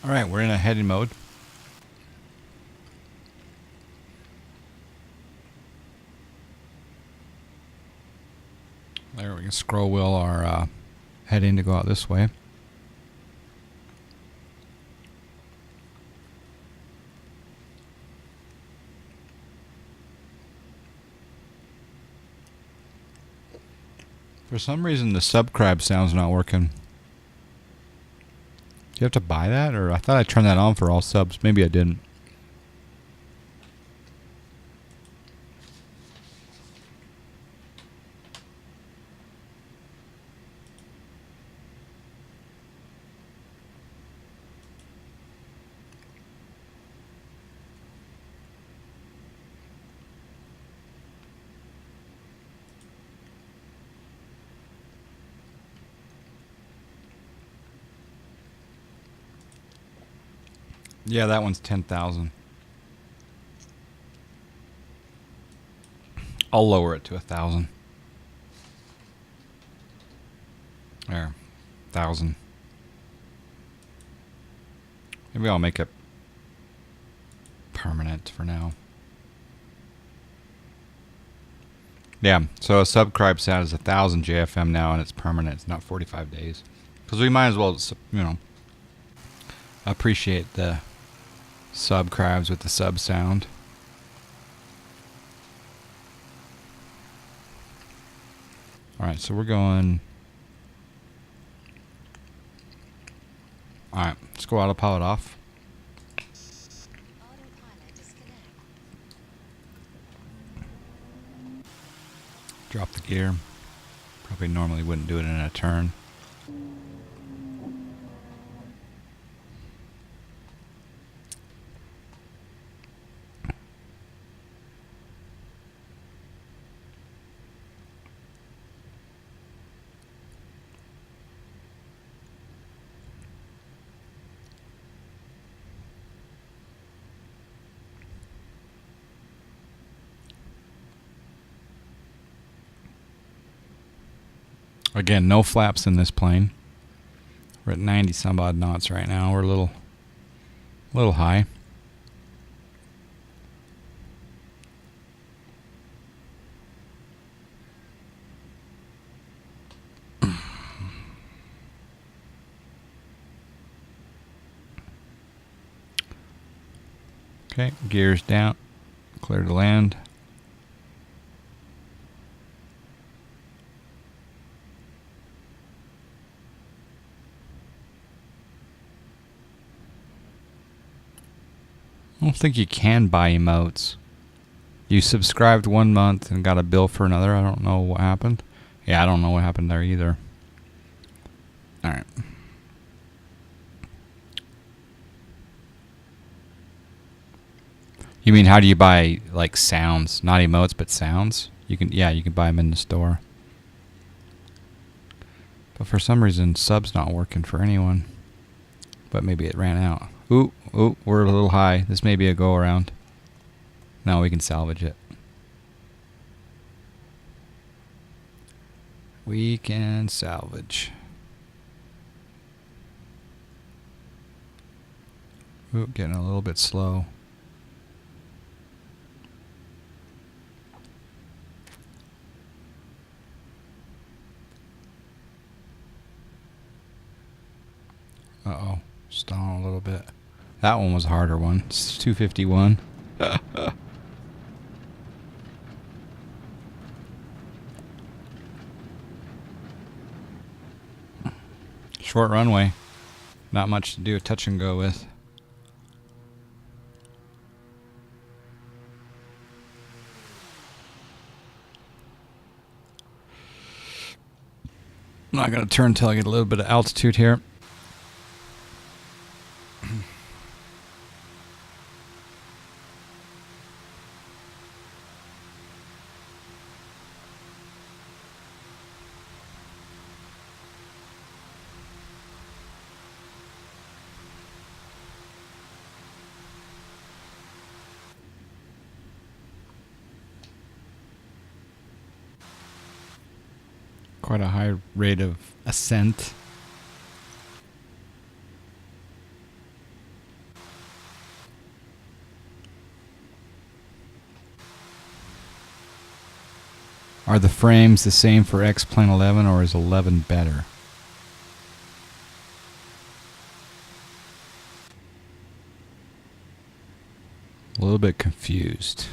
All right, we're in a heading mode. There, we can scroll wheel our heading to go out this way. For some reason, the subscribe sound's not working. Do you have to buy that? Or I thought I turned that on for all subs. Maybe I didn't. Yeah, that one's 10,000. I'll lower it to 1,000. There, 1,000. Maybe I'll make it permanent for now. Yeah, so a subscribe sound is 1,000 JFM now, and it's permanent. It's not 45 days. Because we might as well, appreciate the subscribes with the sub sound. Alright, so we're going. Alright, let's go autopilot off. Autopilot disconnect. Drop the gear. Probably normally wouldn't do it in a turn. Again, no flaps in this plane. We're at 90 some odd knots right now. We're a little high. Okay, gears down. Clear to land. I don't think you can buy emotes. You subscribed 1 month and got a bill for another. I don't know what happened. Yeah, I don't know what happened there either. Alright. You mean how do you buy like sounds? Not emotes, but sounds? You can buy them in the store. But for some reason sub's not working for anyone. But maybe it ran out. Ooh, we're a little high. This may be a go around. No, we can salvage it. We can salvage. Ooh, getting a little bit slow. Uh-oh. Stalling a little bit. That one was a harder one. It's 251. Short runway. Not much to do, touch and go with. I'm not going to turn until I get a little bit of altitude here. Quite a high rate of ascent. Are the frames the same for X-Plane 11 or is 11 better? A little bit confused.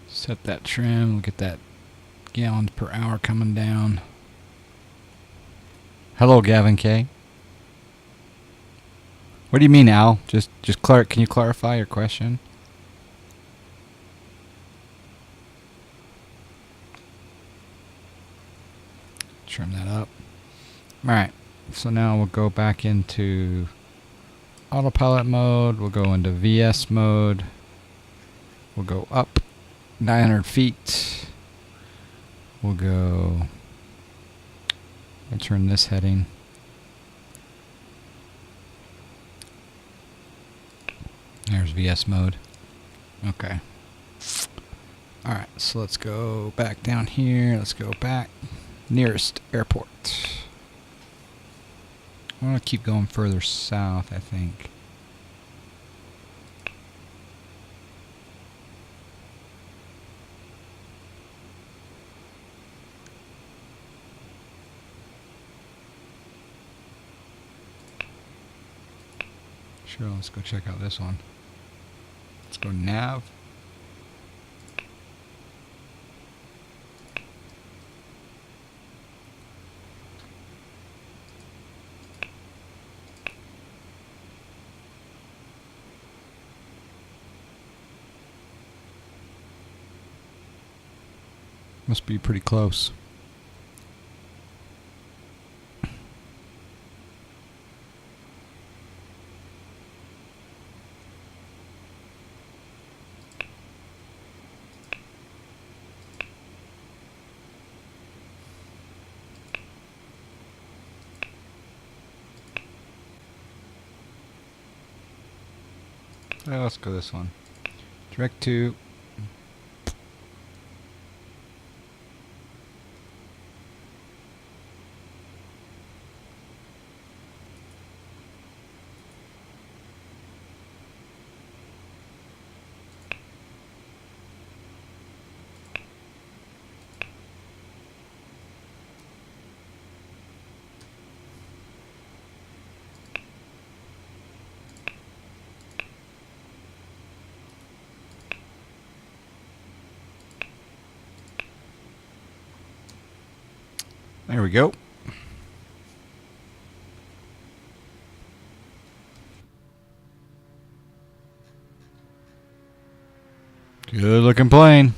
Set that trim, look at that gallons per hour coming down. Hello, Gavin K. What do you mean, Al? Can you clarify your question? Trim that up. Alright, so now we'll go back into autopilot mode. We'll go into VS mode. We'll go up 900 feet. We'll turn this heading. There's VS mode. Okay. Alright, so let's go back down here. Let's go back. Nearest airport. I want to keep going further south, I think. Sure, let's go check out this one. Let's go nav. Must be pretty close. Let's go this one. Direct to. There we go. Good looking plane.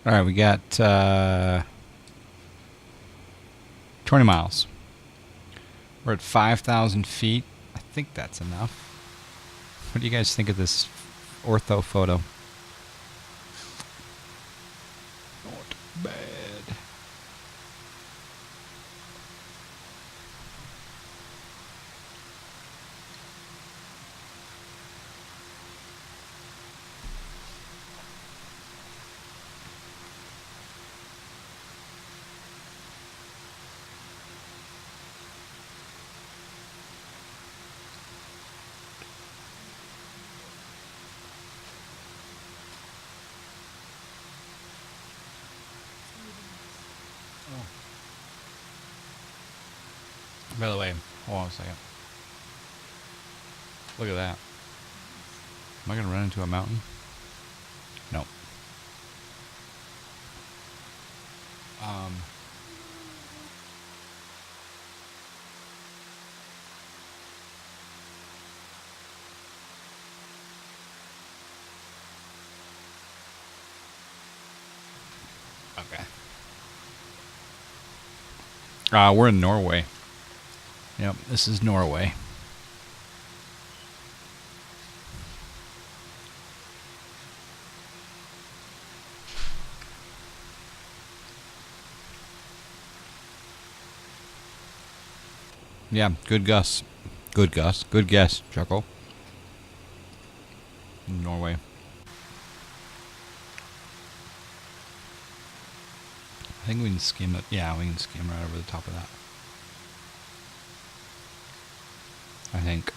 All right, we got 20 miles. We're at 5,000 feet. I think that's enough. What do you guys think of this ortho photo? Not bad. By the way, hold on a second. Look at that. Am I going to run into a mountain? No. Okay. We're in Norway. Yep, this is Norway. Yeah, good Gus. Good Gus. Good guess, Chuckle. Norway. I think we can skim it. Yeah, we can skim right over the top of that. I think.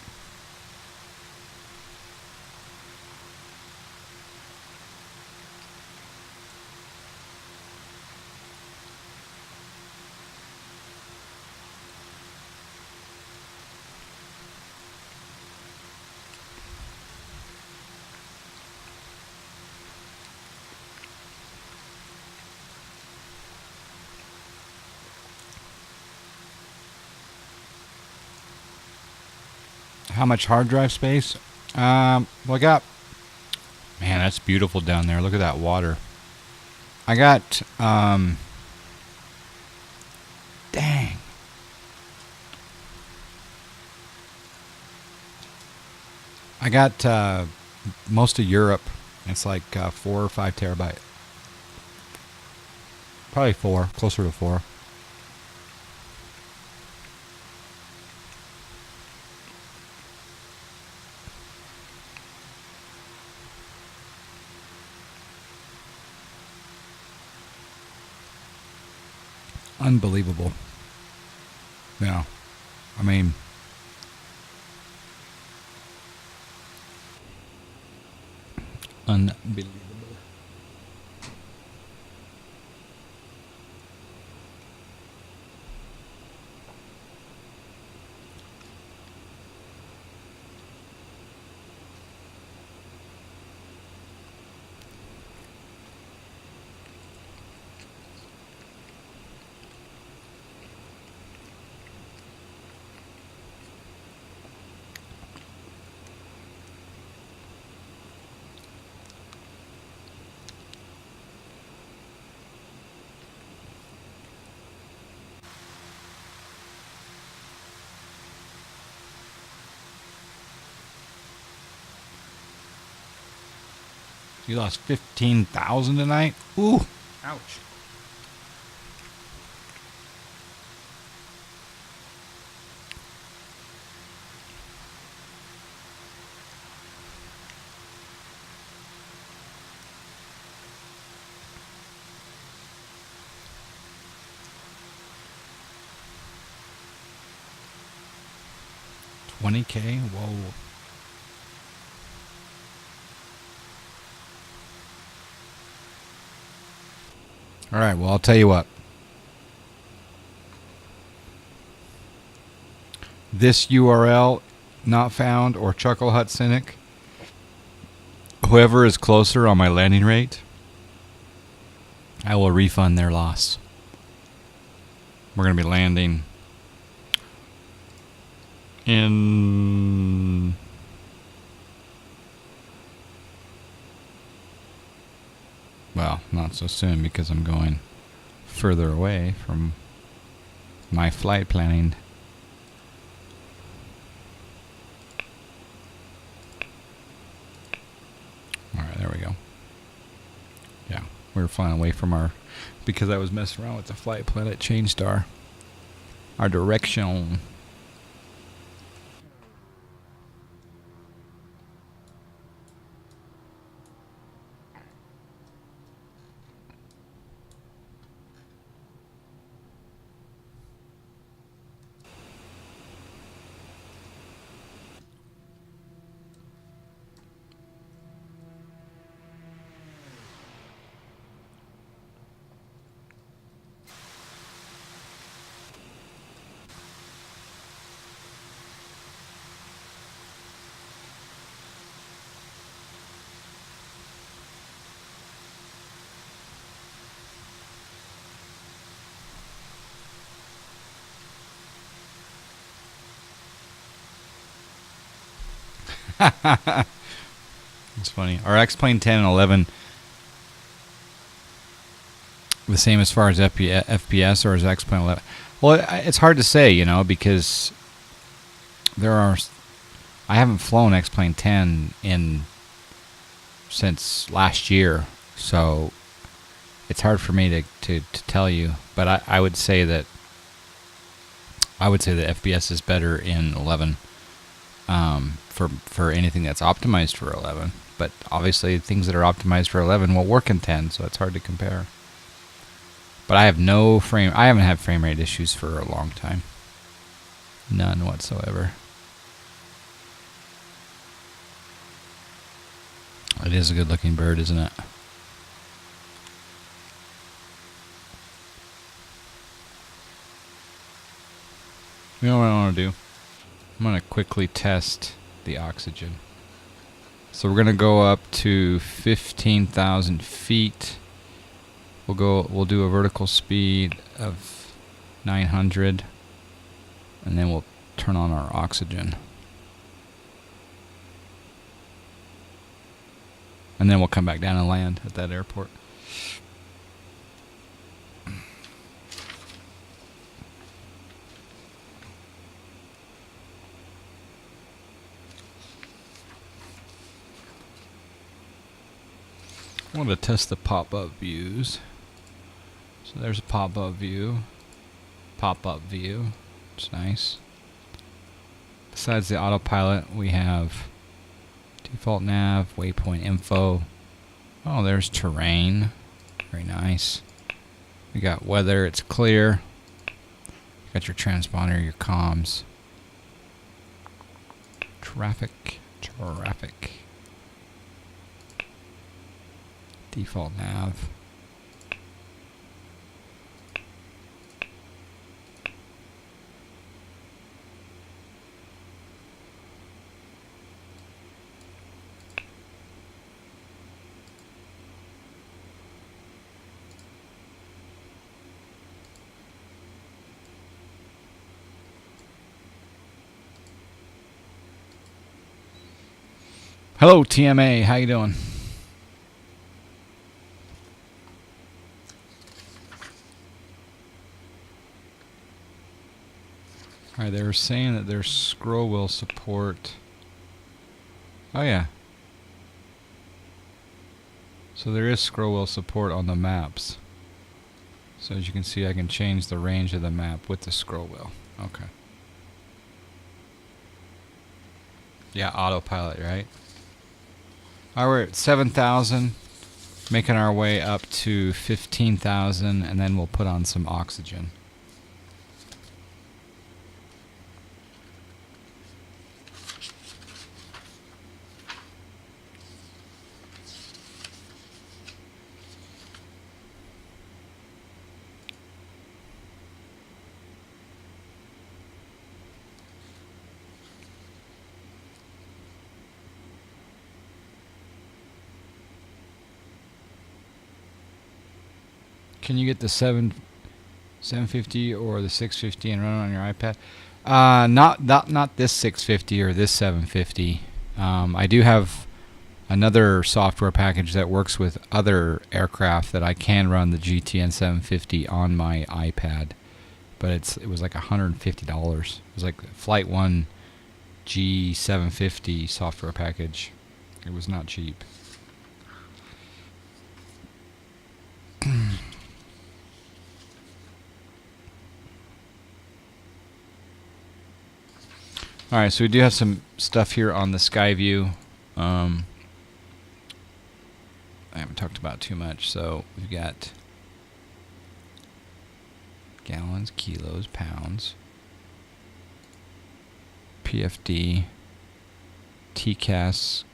How much hard drive space? Well, I got... Man, that's beautiful down there. Look at that water. I got... Dang. I got most of Europe. It's like 4 or 5 terabyte. Probably 4. Closer to 4. Unbelievable. Yeah. I mean... Unbelievable. You lost 15,000 tonight? Ooh. Ouch. $20K? Whoa. All right, well, I'll tell you what. This URL not found or Chuckle Hut Cynic, whoever is closer on my landing rate, I will refund their loss. We're going to be landing in... Well, not so soon because I'm going further away from my flight planning. Alright, there we go. Yeah, we were flying away from our... Because I was messing around with the flight plan, it changed our direction. It's funny. Are X-Plane 10 and 11 the same as far as FPS, or is X-Plane 11? Well, it's hard to say, you know, because I haven't flown X-Plane 10 since last year, so it's hard for me to tell you. But I would say that FPS is better in 11. For anything that's optimized for 11, but obviously things that are optimized for 11 will work in 10, so it's hard to compare. But I haven't had frame rate issues for a long time. None whatsoever. It is a good looking bird, isn't it? You know what I want to do? I'm going to quickly test the oxygen. So we're going to go up to 15,000 feet. We'll do a vertical speed of 900, and then we'll turn on our oxygen. And then we'll come back down and land at that airport. I want to test the pop-up views. So there's a pop-up view. Pop-up view. It's nice. Besides the autopilot, we have default nav, waypoint info. Oh, there's terrain. Very nice. We got weather. It's clear. You got your transponder, your comms. Traffic. Default nav. Hello, TMA. How you doing? Alright, they were saying that there's scroll wheel support. Oh yeah. So there is scroll wheel support on the maps. So as you can see, I can change the range of the map with the scroll wheel. Okay. Yeah, autopilot, right? Alright, we're at 7,000, making our way up to 15,000, and then we'll put on some oxygen. Can you get the 750 or the 650 and run it on your iPad? Not this 650 or this 750. I do have another software package that works with other aircraft that I can run the GTN 750 on my iPad, but it was like $150. It was like Flight 1 G750 software package. It was not cheap. Alright, so we do have some stuff here on the Skyview. I haven't talked about too much, so we've got gallons, kilos, pounds, PFD, TCAS,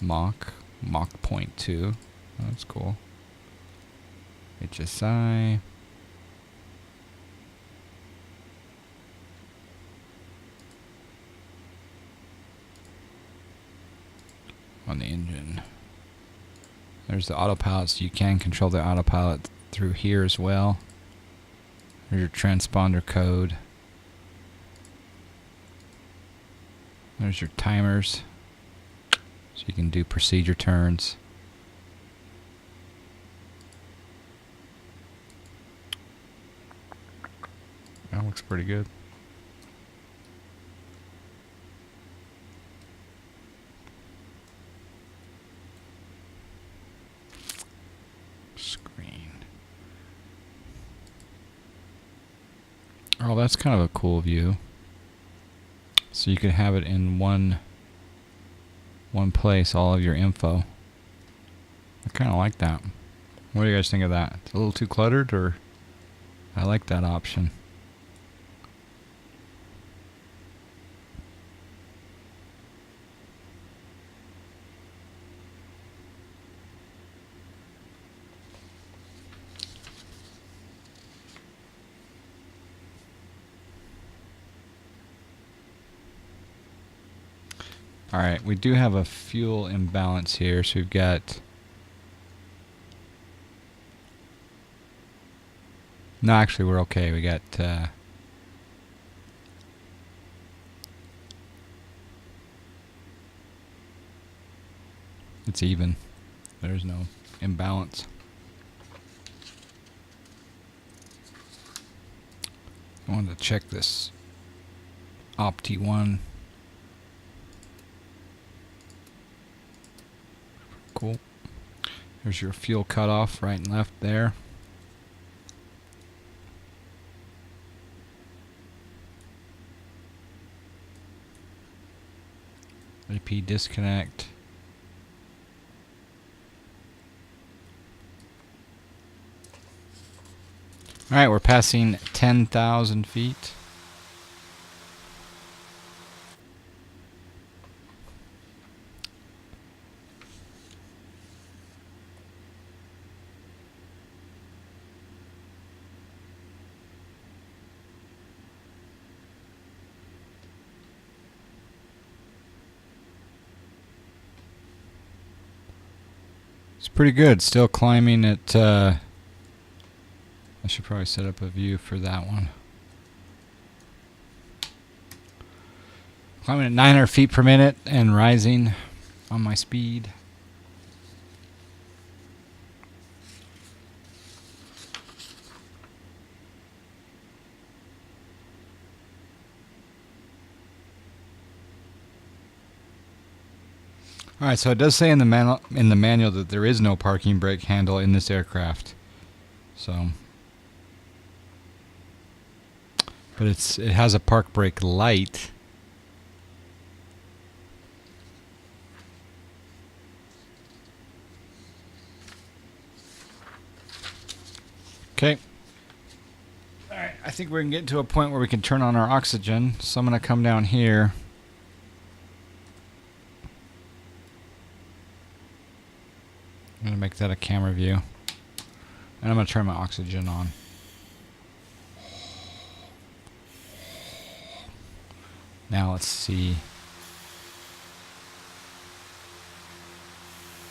Mach 0.2. Oh, that's cool. HSI. On the engine. There's the autopilot, so you can control the autopilot through here as well. There's your transponder code. There's your timers, so you can do procedure turns. That looks pretty good. Screen. Oh, that's kind of a cool view. So you could have it in one place, all of your info. I kind of like that. What do you guys think of that? It's a little too cluttered, or I like that option. Alright, we do have a fuel imbalance here, so we've got... No, actually we're okay. We got... It's even. There's no imbalance. I wanted to check this Opti 1. Cool. There's your fuel cutoff right and left there. AP disconnect. Alright, we're passing 10,000 feet. It's pretty good. Still climbing at... I should probably set up a view for that one. Climbing at 900 feet per minute and rising on my speed. Alright, so it does say in the manual that there is no parking brake handle in this aircraft. So, but it has a park brake light. Okay. Alright, I think we're getting to a point where we can turn on our oxygen. So I'm going to come down here. I'm going to make that a camera view. And I'm going to turn my oxygen on. Now let's see.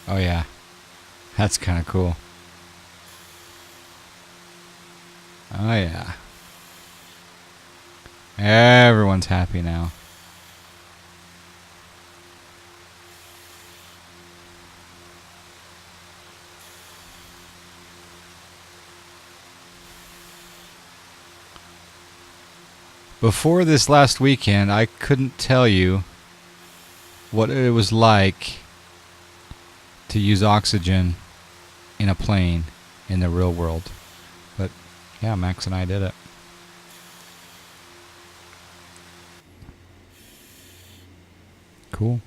Oh yeah. That's kind of cool. Oh yeah. Everyone's happy now. Before this last weekend, I couldn't tell you what it was like to use oxygen in a plane in the real world. But yeah, Max and I did it. Cool.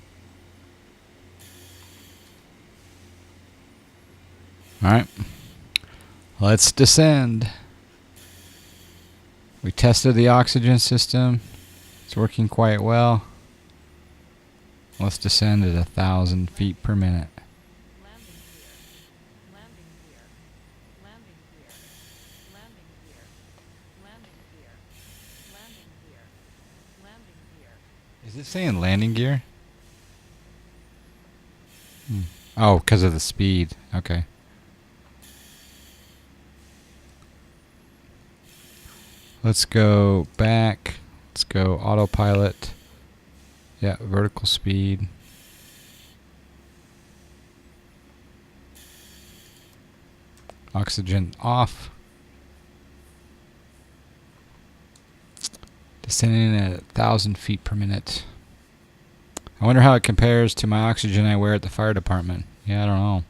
All right. Let's descend. We tested the oxygen system. It's working quite well. Let's descend at 1,000 feet per minute. Is it saying landing gear? Oh, because of the speed. Okay. Let's go back. Let's go autopilot. Yeah, vertical speed. Oxygen off. Descending at 1,000 feet per minute. I wonder how it compares to my oxygen I wear at the fire department. Yeah, I don't know.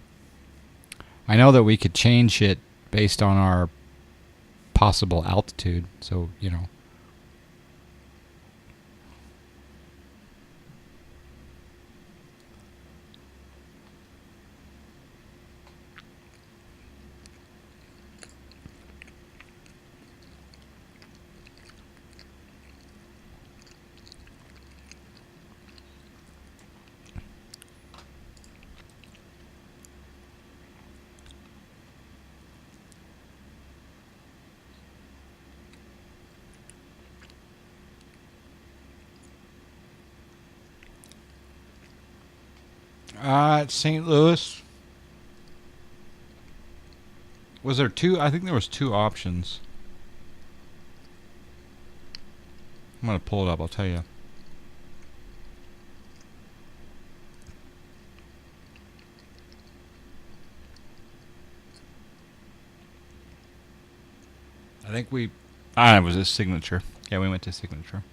I know that we could change it based on our possible altitude, so, you know. At St. Louis. Was there two? I think there was two options. I'm going to pull it up, I'll tell you. I think we... it was a Signature. Yeah, we went to Signature.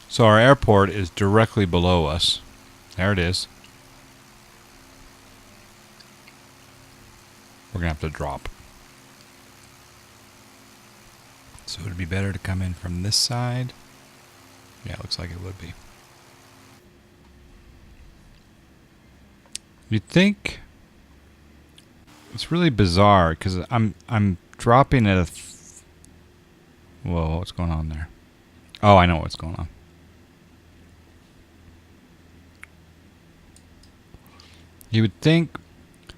So our airport is directly below us. There it is. We're going to have to drop. So it would be better to come in from this side. Yeah, it looks like it would be. You'd think it's really bizarre because I'm dropping at a. Whoa, what's going on there? Oh, I know what's going on. You would think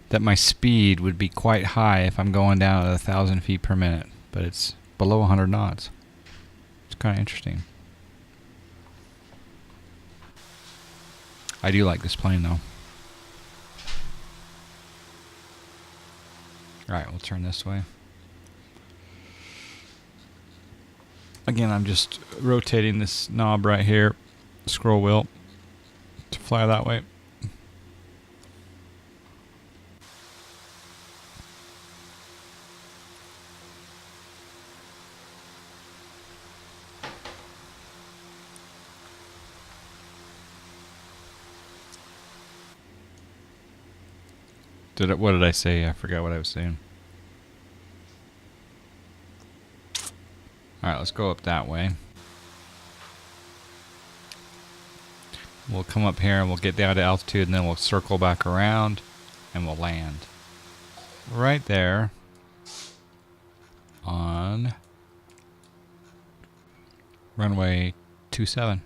that my speed would be quite high if I'm going down at 1,000 feet per minute, but it's below 100 knots. It's kind of interesting. I do like this plane though. Alright, we'll turn this way. Again, I'm just rotating this knob right here, scroll wheel, to fly that way. What did I say? I forgot what I was saying. Alright, let's go up that way. We'll come up here and we'll get down to altitude and then we'll circle back around and we'll land. Right there on runway 27.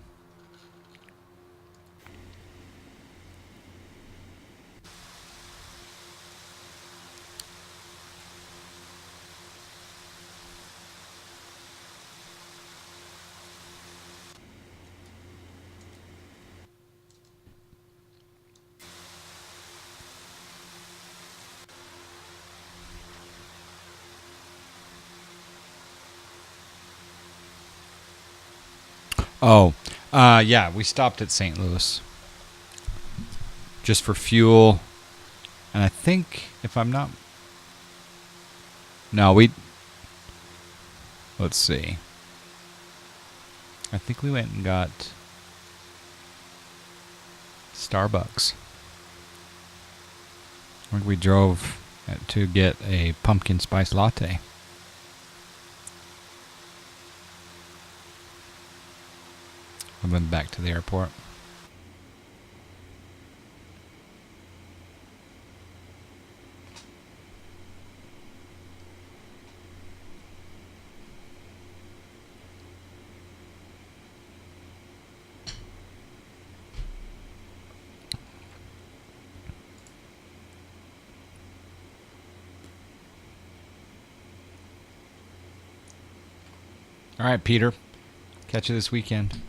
Oh, yeah, we stopped at St. Louis just for fuel, and I think if I'm not, no, let's see. I think we went and got Starbucks. I think we drove to get a pumpkin spice latte. I went back to the airport. All right, Peter. Catch you this weekend.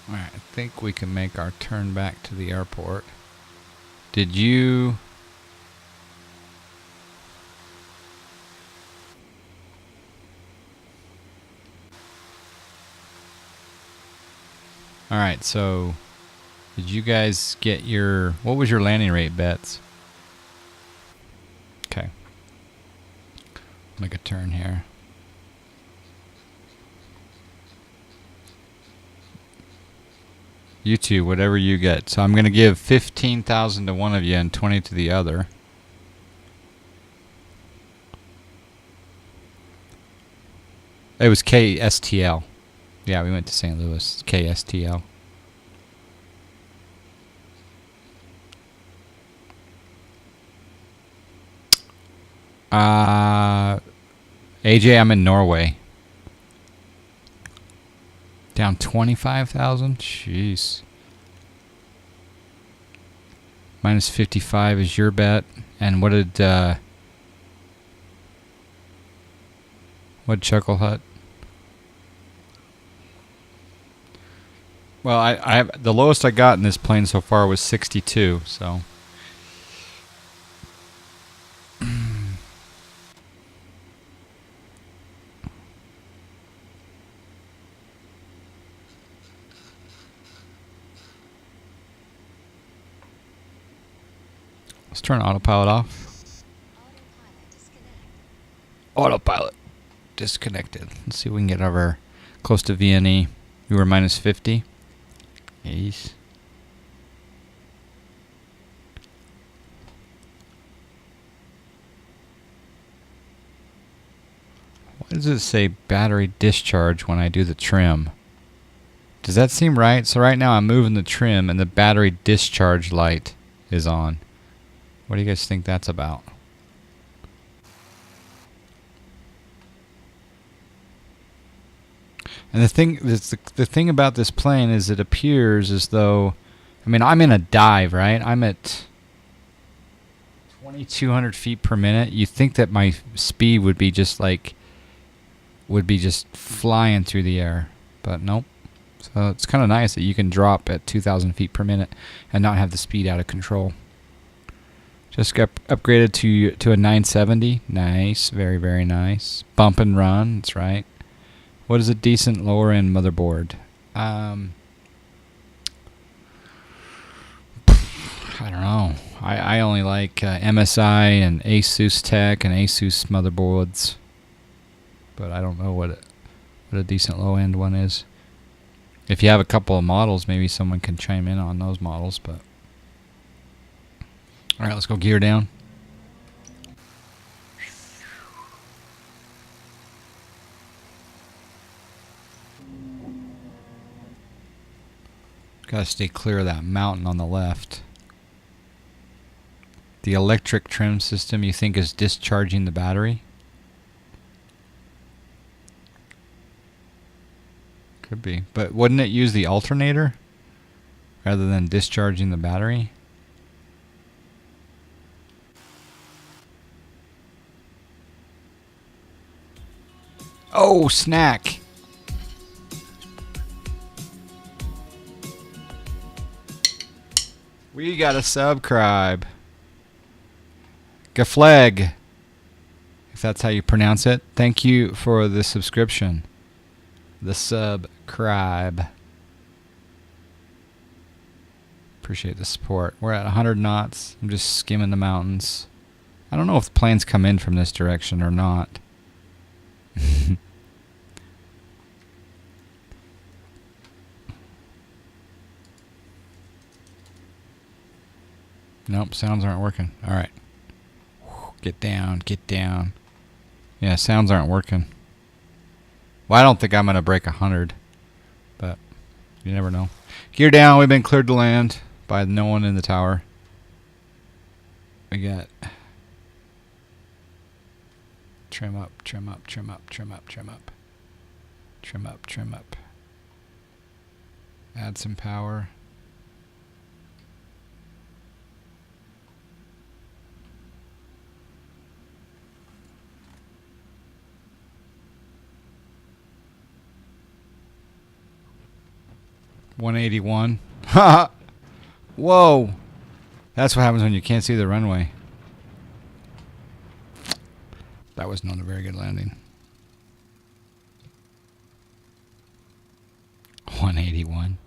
Alright, I think we can make our turn back to the airport. Did you... Alright, so... Did you guys get your... What was your landing rate bets? Okay. Make a turn here. You two, whatever you get. So I'm going to give 15,000 to one of you and 20 to the other. It was KSTL. Yeah, we went to St. Louis. KSTL. AJ, I'm in Norway. Down 25,000? Jeez. Minus 55 is your bet. And what did Chuckle Hut? Well, I have, the lowest I got in this plane so far was 62, so... Let's turn autopilot off. Autopilot disconnected. Let's see if we can get over close to VNE. We were minus 50. Yes. Why does it say battery discharge when I do the trim? Does that seem right? So right now I'm moving the trim and the battery discharge light is on. What do you guys think that's about? And the thing about this plane is it appears as though, I mean, I'm in a dive, right? I'm at 2,200 feet per minute. You think that my speed would be just flying through the air, but nope. So it's kind of nice that you can drop at 2,000 feet per minute and not have the speed out of control. Just got upgraded to a 970. Nice. Very, very nice. Bump and run. That's right. What is a decent lower end motherboard? I don't know. I only like MSI and Asus Tech and Asus motherboards. But I don't know what a decent low end one is. If you have a couple of models, maybe someone can chime in on those models, but... Alright, let's go gear down. Gotta stay clear of that mountain on the left. The electric trim system you think is discharging the battery? Could be. But wouldn't it use the alternator rather than discharging the battery? Oh, snack! We got a subscribe. Gafleg, if that's how you pronounce it. Thank you for the subscription. The subscribe. Appreciate the support. We're at 100 knots. I'm just skimming the mountains. I don't know if the planes come in from this direction or not. Nope, sounds aren't working. All right. Get down, get down. Yeah, sounds aren't working. Well, I don't think I'm going to break 100, but you never know. Gear down. We've been cleared to land by no one in the tower. We got trim up, trim up, trim up, trim up, trim up. Trim up, trim up. Add some power. $181. Ha! Whoa! That's what happens when you can't see the runway. That was not a very good landing. 181.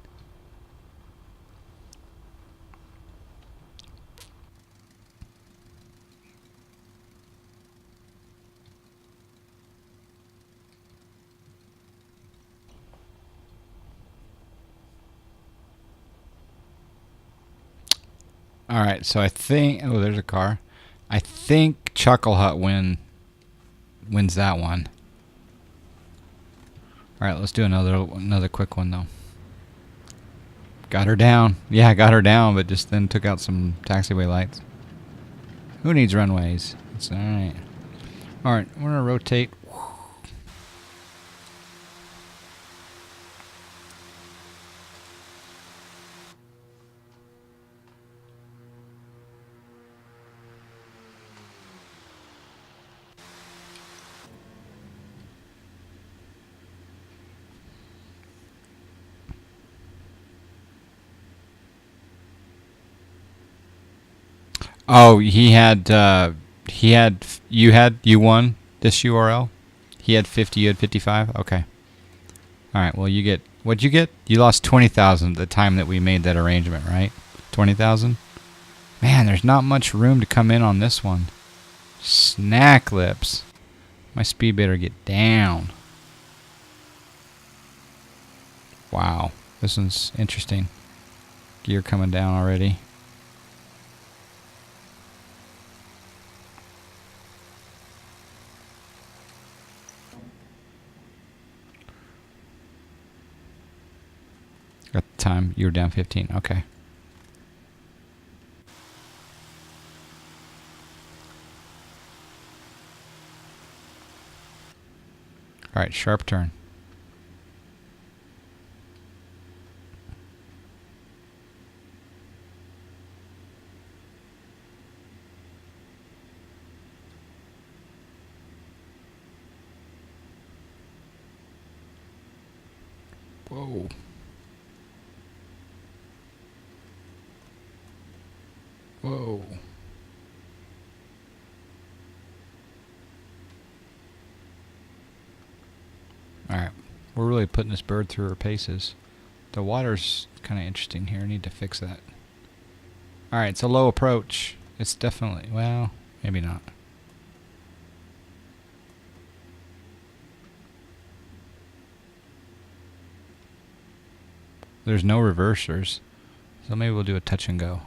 All right, so I think... Oh, there's a car. I think Chuckle Hut wins that one. All right, let's do another quick one, though. Got her down. Yeah, I got her down, but just then took out some taxiway lights. Who needs runways? It's all right. All right, we're going to rotate. Oh, you won this URL? He had 50, you had 55? Okay. All right, well, what'd you get? You lost 20,000 at the time that we made that arrangement, right? 20,000? Man, there's not much room to come in on this one. Snack lips. My speed better get down. Wow, this one's interesting. Gear coming down already. At the time, you were down 15. Okay. All right, sharp turn. Whoa. Whoa. Alright, we're really putting this bird through her paces. The water's kind of interesting here. I need to fix that. Alright, it's a low approach. It's definitely, well, maybe not. There's no reversers, so maybe we'll do a touch and go.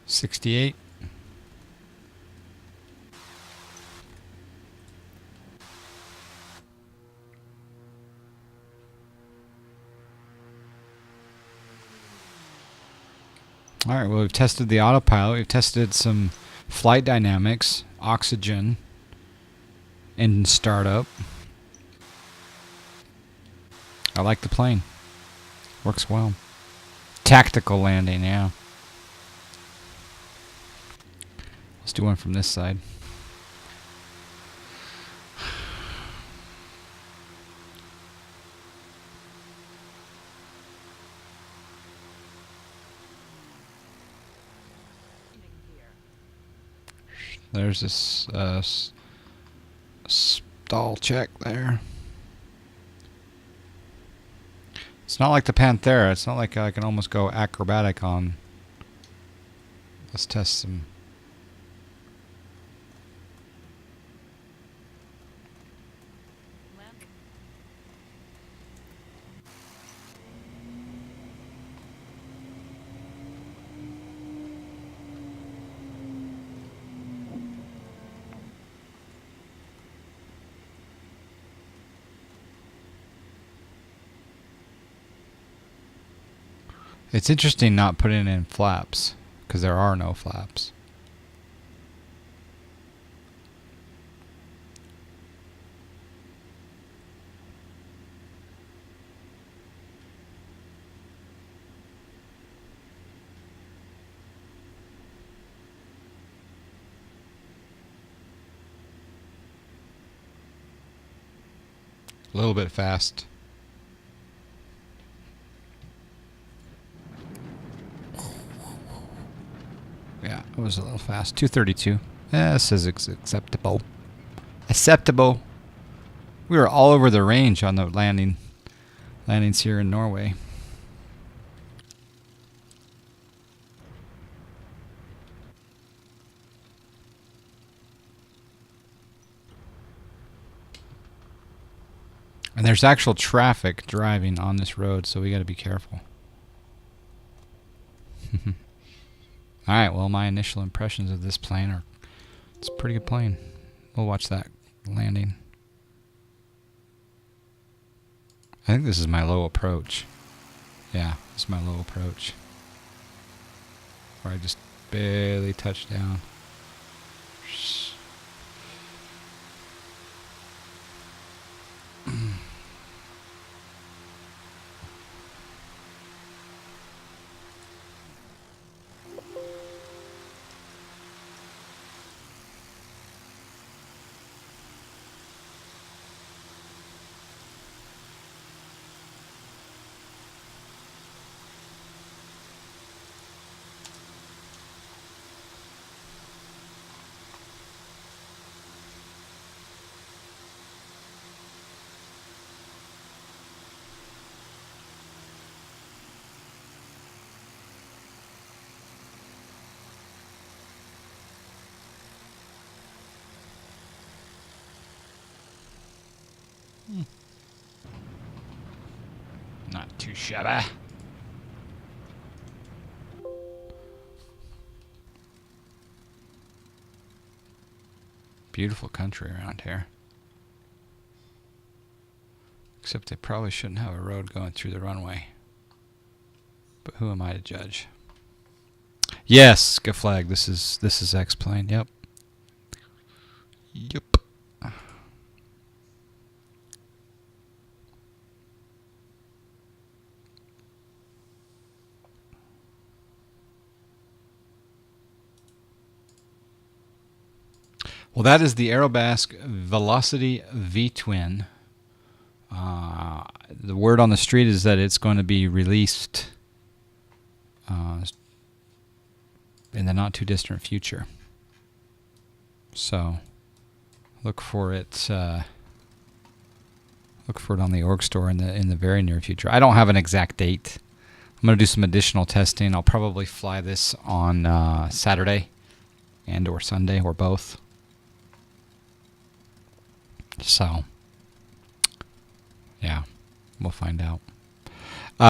$68. All right, well, we've tested the autopilot. We've tested some flight dynamics, oxygen, engine startup. I like the plane. Works well. Tactical landing, yeah. Let's do one from this side. There's this stall check there. It's not like the Panthera. It's not like I can almost go acrobatic on. Let's test some. It's interesting not putting in flaps, because there are no flaps. A little bit fast. Yeah, it was a little fast. 232. Yeah, this is acceptable. Acceptable. We were all over the range on the landings here in Norway. And there's actual traffic driving on this road, so we got to be careful. Alright, well, my initial impressions of this plane are, it's a pretty good plane. We'll watch that landing. I think this is my low approach. Yeah, this is my low approach. Where I just barely touched down. Not too shabby. Beautiful country around here. Except they probably shouldn't have a road going through the runway. But who am I to judge? Yes, good flag. This is X-plane. Yep. Yep. Well, that is the Aerobask Velocity V-twin. The word on the street is that it's going to be released in the not too distant future. So look for it. Look for it on the org store in the very near future. I don't have an exact date. I'm going to do some additional testing. I'll probably fly this on Saturday and or Sunday or both. So, yeah, we'll find out.